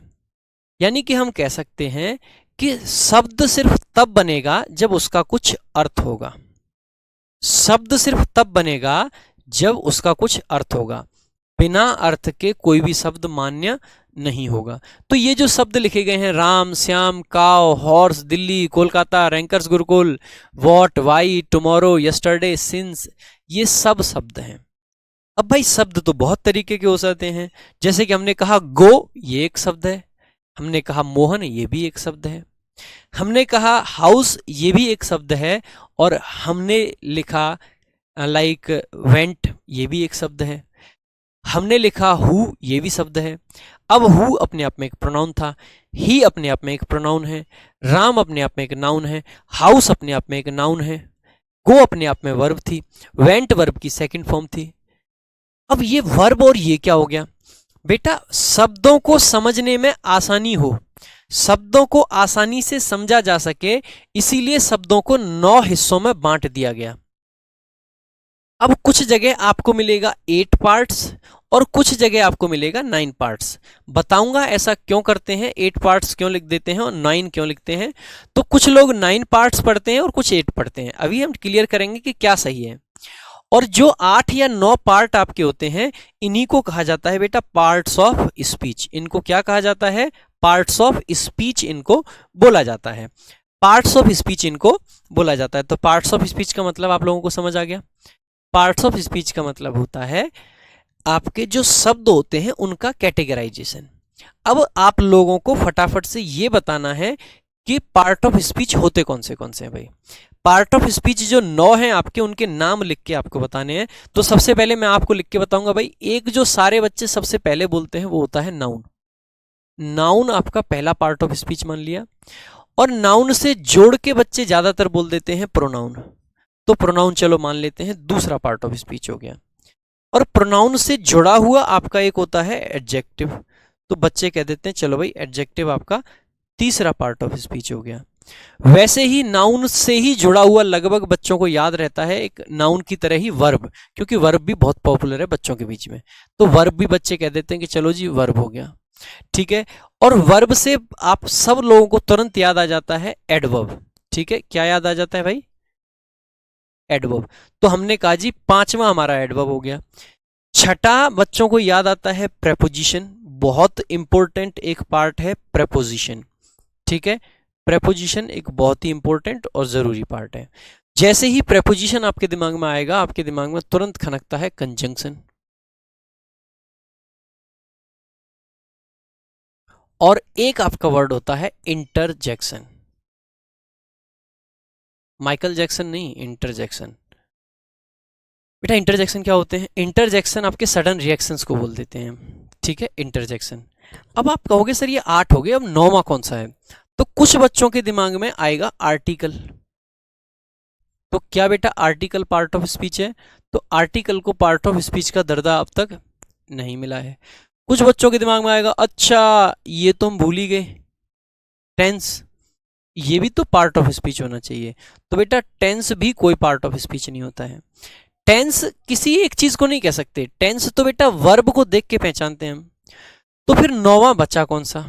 यानी कि हम कह सकते हैं कि शब्द सिर्फ तब बनेगा जब उसका कुछ अर्थ होगा। शब्द सिर्फ तब बनेगा जब उसका कुछ अर्थ होगा। बिना अर्थ के कोई भी शब्द मान्य नहीं होगा। तो ये जो शब्द लिखे गए हैं, Ram, Shyam, cow, horse, Delhi, Kolkata, Rankers Gurukul, what, why, tomorrow, yesterday, since, ये सब शब्द हैं। अब भाई शब्द तो बहुत तरीके के हो सकते हैं। जैसे कि हमने कहा गो, ये एक शब्द है। हमने कहा मोहन, ये भी एक शब्द है। हमने कहा हाउस, ये भी एक शब्द है। और हमने लिखा लाइक वेंट, ये भी एक शब्द है। हमने लिखा हु, ये भी शब्द है। अब हु अपने आप में एक प्रोनाउन था, ही अपने आप में एक प्रोनाउन है, राम अपने आप में एक नाउन है, हाउस अपने आप में एक नाउन है, गो अपने आप में वर्ब थी, वेंट वर्ब की सेकंड फॉर्म थी। अब ये वर्ब और ये क्या हो गया? बेटा शब्दों को समझने में आसानी हो, शब्दों को आसानी से समझा जा सके, इसीलिए शब्दों को 9 हिस्सों में बांट दिया गया। अब कुछ जगह आपको मिलेगा 8 पार्ट्स और कुछ जगह आपको मिलेगा 9 पार्ट्स। बताऊंगा ऐसा क्यों करते हैं, 8 पार्ट्स क्यों लिख देते हैं और 9 क्यों लिखते हैं। तो कुछ लोग 9 पार्ट्स पढ़ते हैं और कुछ 8 पढ़ते हैं। अभी हम क्लियर करेंगे कि क्या सही है। और जो 8 या 9 पार्ट आपके होते हैं, इन्हीं को कहा जाता है बेटा पार्ट्स ऑफ स्पीच। इनको क्या कहा जाता है? पार्ट्स ऑफ स्पीच इनको बोला जाता है। पार्ट्स ऑफ स्पीच इनको बोला जाता है। तो पार्ट्स ऑफ स्पीच का मतलब आप लोगों को समझ आ गया। पार्ट्स ऑफ स्पीच का मतलब होता है आपके जो शब्द होते हैं उनका कैटेगराइजेशन। अब आप लोगों को फटाफट से ये बताना है कि पार्ट ऑफ स्पीच होते कौन से हैं भाई। पार्ट ऑफ स्पीच जो 9 हैं आपके, उनके नाम लिख के आपको बताने हैं। तो सबसे पहले मैं आपको लिख के बताऊंगा भाई, एक जो सारे बच्चे सबसे पहले बोलते हैं वो होता है नाउन। नाउन आपका पहला पार्ट ऑफ स्पीच मान लिया। और नाउन से जोड़ के बच्चे ज्यादातर बोल देते हैं प्रोनाउन। तो प्रोनाउन चलो मान लेते हैं दूसरा पार्ट ऑफ स्पीच हो गया। और प्रोनाउन से जुड़ा हुआ आपका एक होता है एडजेक्टिव। तो बच्चे कह देते हैं चलो भाई एडजेक्टिव आपका तीसरा पार्ट ऑफ स्पीच हो गया। वैसे ही नाउन से ही जुड़ा हुआ लगभग बच्चों को याद रहता है एक नाउन की तरह ही वर्ब, क्योंकि वर्ब भी बहुत पॉपुलर है बच्चों के बीच में। तो वर्ब भी बच्चे कह देते हैं कि चलो जी वर्ब हो गया। ठीक है। और वर्ब से आप सब लोगों को तुरंत याद आ जाता है एडवर्ब। ठीक है, क्या याद आ जाता है भाई? एडवर्ब। तो हमने कहा जी पांचवा हमारा एडवर्ब हो गया। छठा बच्चों को याद आता है प्रेपोजिशन। बहुत इंपॉर्टेंट एक पार्ट है प्रेपोजिशन। ठीक है, प्रेपोजिशन एक बहुत ही इंपॉर्टेंट और जरूरी पार्ट है। जैसे ही प्रेपोजिशन आपके दिमाग में आएगा, आपके दिमाग में तुरंत खनकता है कंजंक्शन। और एक आपका वर्ड होता है इंटरजेक्शन। माइकल जैक्सन नहीं, इंटरजेक्शन। बेटा इंटरजेक्शन क्या होते हैं? इंटरजेक्शन आपके सडन रिएक्शंस को बोल देते हैं। ठीक है, इंटरजेक्शन। अब आप कहोगे सर ये 8 हो गए, अब 9वां कौन सा है? तो कुछ बच्चों के दिमाग में आएगा आर्टिकल। तो क्या बेटा आर्टिकल पार्ट ऑफ स्पीच है? तो आर्टिकल को पार्ट ऑफ स्पीच का दर्जा अब तक नहीं मिला है। कुछ बच्चों के दिमाग में आएगा अच्छा ये तो हम भूल ही गए, टेंस, ये भी तो पार्ट ऑफ स्पीच होना चाहिए। तो बेटा टेंस भी कोई पार्ट ऑफ स्पीच नहीं होता है। टेंस किसी एक चीज को नहीं कह सकते, टेंस तो बेटा वर्ब को देख के पहचानते हैं हम। तो फिर 9वां बचा कौन सा?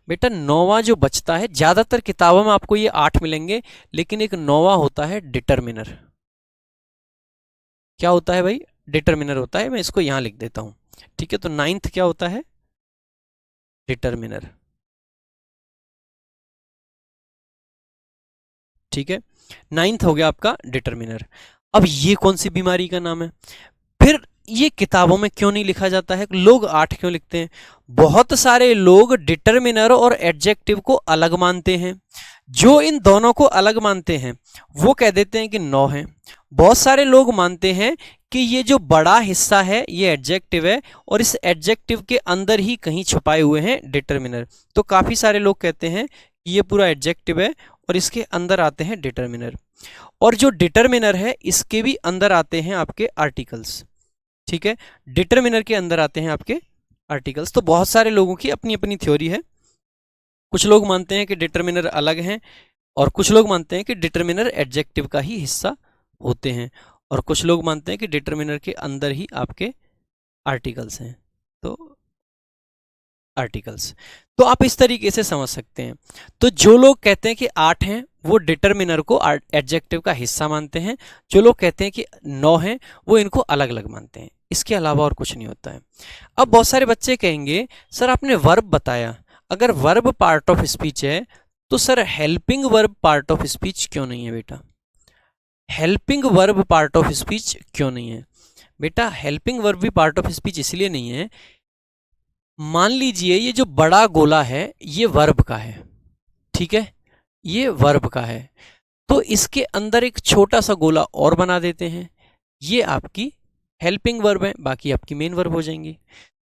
बेटा 9वां जो बचता है, ज्यादातर किताबों में आपको ये 8 मिलेंगे, लेकिन एक 9वां होता है डिटरमिनर। क्या होता है भाई? डिटरमिनर होता है। मैं इसको यहां लिख देता हूं। ठीक है, तो 9th क्या होता है? डिटरमिनर। ठीक है, 9th हो गया आपका डिटरमिनर। अब ये कौन सी बीमारी का नाम है? फिर ये किताबों में क्यों नहीं लिखा जाता है? लोग 8 क्यों लिखते हैं? बहुत सारे लोग डिटरमिनर और एडजेक्टिव को अलग मानते हैं। जो इन दोनों को अलग मानते हैं वो कह देते हैं कि 9 है। बहुत सारे लोग मानते हैं कि ये जो बड़ा हिस्सा है ये एडजेक्टिव है और इस एडजेक्टिव के अंदर ही कहीं छुपाए हुए हैं डिटरमिनर। तो काफी सारे लोग कहते हैं कि ये पूरा एडजेक्टिव है और इसके अंदर आते हैं डिटरमिनर। और जो डिटरमिनर है इसके भी अंदर आते हैं आपके आर्टिकल्स। ठीक है, डिटरमिनर के अंदर आते हैं आपके आर्टिकल्स। तो बहुत सारे लोगों की अपनी अपनी थ्योरी है। कुछ लोग मानते हैं कि डिटरमिनर अलग हैं और कुछ लोग मानते हैं कि डिटरमिनर एडजेक्टिव का ही हिस्सा होते हैं और कुछ लोग मानते हैं कि डिटरमिनर के अंदर ही आपके आर्टिकल्स हैं। तो आर्टिकल्स, तो आप इस तरीके से समझ सकते हैं। तो जो लोग कहते हैं कि 8 हैं वो डिटरमिनर को एडजेक्टिव का हिस्सा मानते हैं। जो लोग कहते हैं कि 9 हैं वो इनको अलग अलग मानते हैं। इसके अलावा और कुछ नहीं होता है। अब बहुत सारे बच्चे कहेंगे सर आपने वर्ब बताया, अगर वर्ब पार्ट ऑफ स्पीच है तो sir helping verb part of speech क्यों नहीं है? बेटा helping verb part of speech क्यों नहीं है? बेटा हेल्पिंग वर्ब भी पार्ट ऑफ स्पीच इसलिए नहीं है, मान लीजिए ये जो बड़ा गोला है ये वर्ब का है। ठीक है, ये वर्ब का है, तो इसके अंदर एक छोटा सा गोला और बना देते हैं, ये आपकी हेल्पिंग वर्ब है, बाकी आपकी मेन वर्ब हो जाएंगी।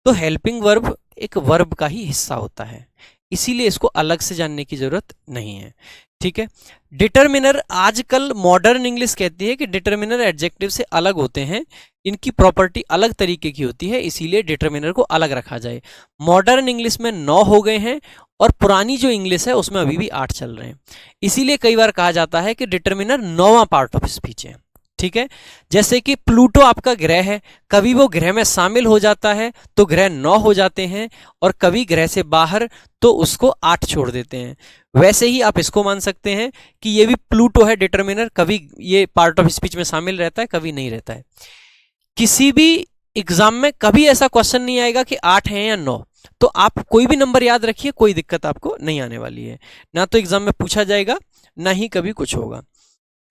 तो हेल्पिंग वर्ब एक वर्ब का ही हिस्सा होता है, इसीलिए इसको अलग से जानने की जरूरत नहीं है। ठीक है, डिटरमिनर आजकल मॉडर्न इंग्लिश कहती है कि डिटरमिनर एडजेक्टिव से अलग होते हैं, इनकी प्रॉपर्टी अलग तरीके की होती है, इसीलिए डिटरमिनर को अलग रखा जाए। मॉडर्न इंग्लिश में 9 हो गए हैं और पुरानी जो इंग्लिश है उसमें अभी भी 8 चल रहे हैं। इसीलिए कई बार कहा जाता है कि डिटरमिनर 9वां पार्ट ऑफ स्पीच है। ठीक है, जैसे कि प्लूटो आपका ग्रह है, कभी वो ग्रह में शामिल हो जाता है तो ग्रह 9 हो जाते हैं और कभी ग्रह से बाहर तो उसको 8 छोड़ देते हैं। वैसे ही आप इसको मान सकते हैं कि ये भी प्लूटो है डिटरमिनर, कभी ये पार्ट ऑफ स्पीच में शामिल रहता है कभी नहीं रहता है। किसी भी एग्जाम में कभी ऐसा क्वेश्चन नहीं आएगा कि 8 है या 9, तो आप कोई भी नंबर याद रखिए, कोई दिक्कत आपको नहीं आने वाली है। ना तो एग्जाम में पूछा जाएगा ना ही कभी कुछ होगा।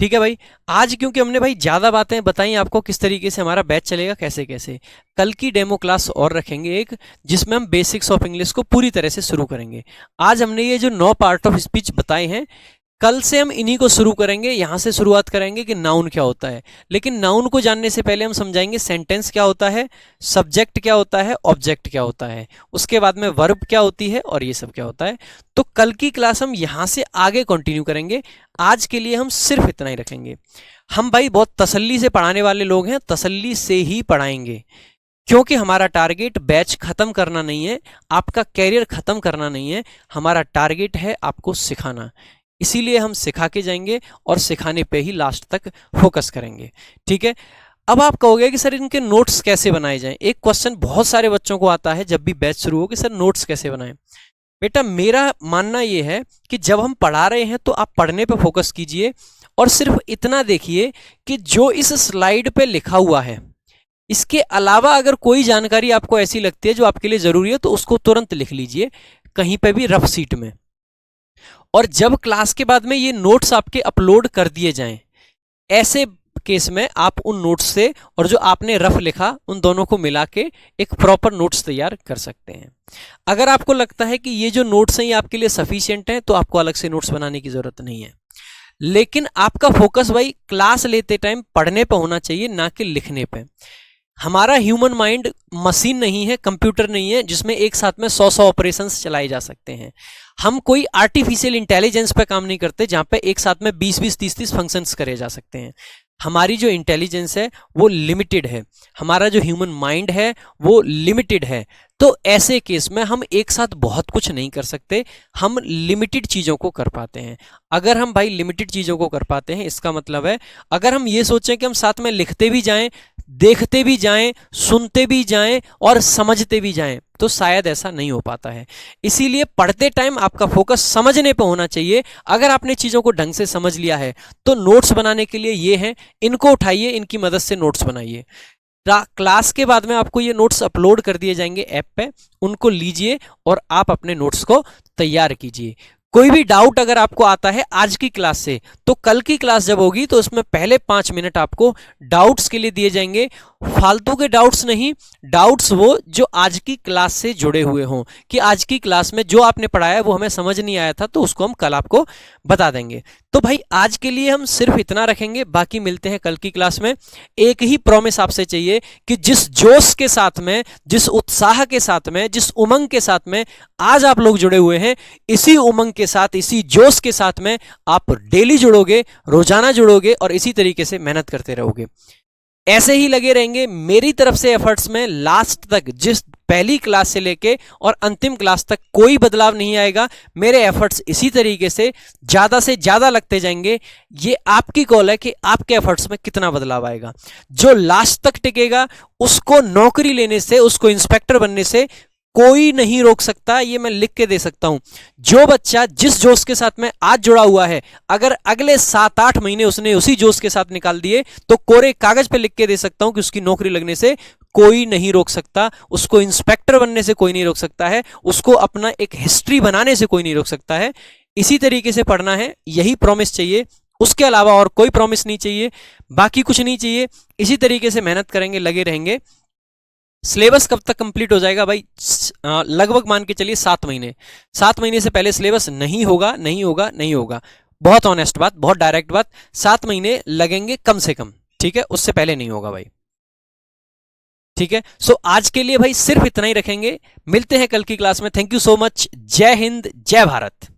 ठीक है भाई, आज क्योंकि हमने भाई ज्यादा बातें बताई आपको किस तरीके से हमारा बैच चलेगा, कैसे कैसे, कल की डेमो क्लास और रखेंगे एक, जिसमें हम बेसिक्स ऑफ इंग्लिश को पूरी तरह से शुरू करेंगे। आज हमने ये जो 9 पार्ट ऑफ स्पीच बताए हैं, कल से हम इन्हीं को शुरू करेंगे। यहां से शुरुआत करेंगे कि नाउन क्या होता है, लेकिन नाउन को जानने से पहले हम समझाएंगे सेंटेंस क्या होता है, सब्जेक्ट क्या होता है, ऑब्जेक्ट क्या होता है, उसके बाद में वर्ब क्या होती है और ये सब क्या होता है। तो कल की क्लास हम यहां से आगे कंटिन्यू करेंगे। आज के लिए हम सिर्फ इतना ही रखेंगे। हम भाई बहुत तसल्ली से पढ़ाने वाले लोग हैं, तसल्ली से ही पढ़ाएंगे, क्योंकि हमारा टारगेट बैच खत्म करना नहीं है, आपका कैरियर खत्म करना नहीं है, हमारा टारगेट है आपको सिखाना। इसीलिए हम सिखा के जाएंगे और सिखाने पे ही लास्ट तक फोकस करेंगे। ठीक है, अब आप कहोगे कि सर इनके नोट्स कैसे बनाए जाएं। एक क्वेश्चन बहुत सारे बच्चों को आता है जब भी बैच शुरू हो कि सर नोट्स कैसे बनाएं। बेटा मेरा मानना यह है कि जब हम पढ़ा रहे हैं तो आप पढ़ने पे फोकस कीजिए और सिर्फ इतना देखिए कि जो इस स्लाइड पे लिखा हुआ है इसके अलावा अगर कोई जानकारी आपको ऐसी लगती है जो आपके लिए जरूरी है तो उसको तुरंत लिख लीजिए कहीं पे भी रफ सीट में। और जब क्लास के बाद में ये नोट्स आपके अपलोड कर दिए जाएं, ऐसे केस में आप उन नोट्स से और जो आपने रफ लिखा उन दोनों को मिला के एक प्रॉपर नोट्स तैयार कर सकते हैं। अगर आपको लगता है कि ये जो नोट्स हैं ये आपके लिए सफिशिएंट हैं तो आपको अलग से नोट्स बनाने की जरूरत नहीं है। लेकिन आपका फोकस भाई क्लास लेते टाइम पढ़ने पे होना चाहिए, ना कि लिखने पे। हमारा ह्यूमन माइंड मशीन नहीं है, कंप्यूटर नहीं है जिसमें एक साथ में 100 ऑपरेशंस चलाए जा सकते हैं। हम कोई आर्टिफिशियल इंटेलिजेंस पे काम नहीं करते जहां पे एक साथ में 20-20 30-30 फंक्शंस करे जा सकते हैं। हमारी जो इंटेलिजेंस है वो लिमिटेड है, हमारा जो ह्यूमन माइंड है वो लिमिटेड है। तो ऐसे केस में हम एक साथ बहुत कुछ नहीं कर सकते, हम लिमिटेड चीज़ों को कर पाते हैं। अगर हम भाई लिमिटेड चीज़ों को कर पाते हैं इसका मतलब है अगर हम ये सोचें कि हम साथ में लिखते भी जाएं, देखते भी जाएं, सुनते भी जाएं और समझते भी जाएं तो शायद ऐसा नहीं हो पाता है। इसीलिए पढ़ते टाइम आपका फोकस समझने पर होना चाहिए। अगर आपने चीज़ों को ढंग से समझ लिया है तो नोट्स बनाने के लिए ये हैं, इनको उठाइए, इनकी मदद से नोट्स बनाइए। क्लास के बाद में आपको ये नोट्स अपलोड कर दिए जाएंगे ऐप पे, उनको लीजिए और आप अपने नोट्स को तैयार कीजिए। कोई भी डाउट अगर आपको आता है आज की क्लास से तो कल की क्लास जब होगी तो उसमें पहले 5 मिनट आपको डाउट्स के लिए दिए जाएंगे। फालतू के डाउट्स नहीं, डाउट्स वो जो आज की क्लास से जुड़े हुए हों कि आज की क्लास में जो आपने पढ़ाया वो हमें समझ नहीं आया था तो उसको हम कल आपको बता देंगे। तो भाई आज के लिए हम सिर्फ इतना रखेंगे, बाकी मिलते हैं कल की क्लास में। एक ही प्रॉमिस आपसे चाहिए कि जिस जोश के साथ में, जिस उत्साह के साथ में, जिस उमंग के साथ में आज आप लोग जुड़े हुए हैं, इसी उमंग के साथ, इसी जोश के साथ में आप डेली जुड़ोगे, रोजाना जुड़ोगे और इसी तरीके से मेहनत करते रहोगे। ऐसे ही लगे रहेंगे मेरी तरफ से एफर्ट्स में। लास्ट तक, जिस पहली क्लास से लेके और अंतिम क्लास तक कोई बदलाव नहीं आएगा। मेरे एफर्ट्स इसी तरीके से ज्यादा लगते जाएंगे। ये आपकी कॉल है कि आपके एफर्ट्स में कितना बदलाव आएगा। जो लास्ट तक टिकेगा उसको नौकरी लेने से, उसको इंस्पेक्टर बनने से कोई नहीं रोक सकता। ये मैं लिख के दे सकता हूं। जो बच्चा जिस जोश के साथ में आज जुड़ा हुआ है, अगर अगले 7-8 महीने उसने उसी जोश के साथ निकाल दिए तो कोरे कागज पे लिख के दे सकता हूं कि उसकी नौकरी लगने से कोई नहीं रोक सकता, उसको इंस्पेक्टर बनने से कोई नहीं रोक सकता है, उसको अपना एक हिस्ट्री बनाने से कोई नहीं रोक सकता है। इसी तरीके से पढ़ना है, यही प्रॉमिस चाहिए, उसके अलावा और कोई प्रॉमिस नहीं चाहिए, बाकी कुछ नहीं चाहिए। इसी तरीके से मेहनत करेंगे, लगे रहेंगे। सिलेबस कब तक कंप्लीट हो जाएगा भाई? लगभग मान के चलिए 7 महीने। 7 महीने से पहले सिलेबस नहीं होगा, नहीं होगा, नहीं होगा। बहुत ऑनेस्ट बात, बहुत डायरेक्ट बात, 7 महीने लगेंगे कम से कम, ठीक है? उससे पहले नहीं होगा भाई, ठीक है? सो आज के लिए भाई सिर्फ इतना ही रखेंगे। मिलते हैं कल की क्लास में। Thank you so much. जय हिंद, जय भारत।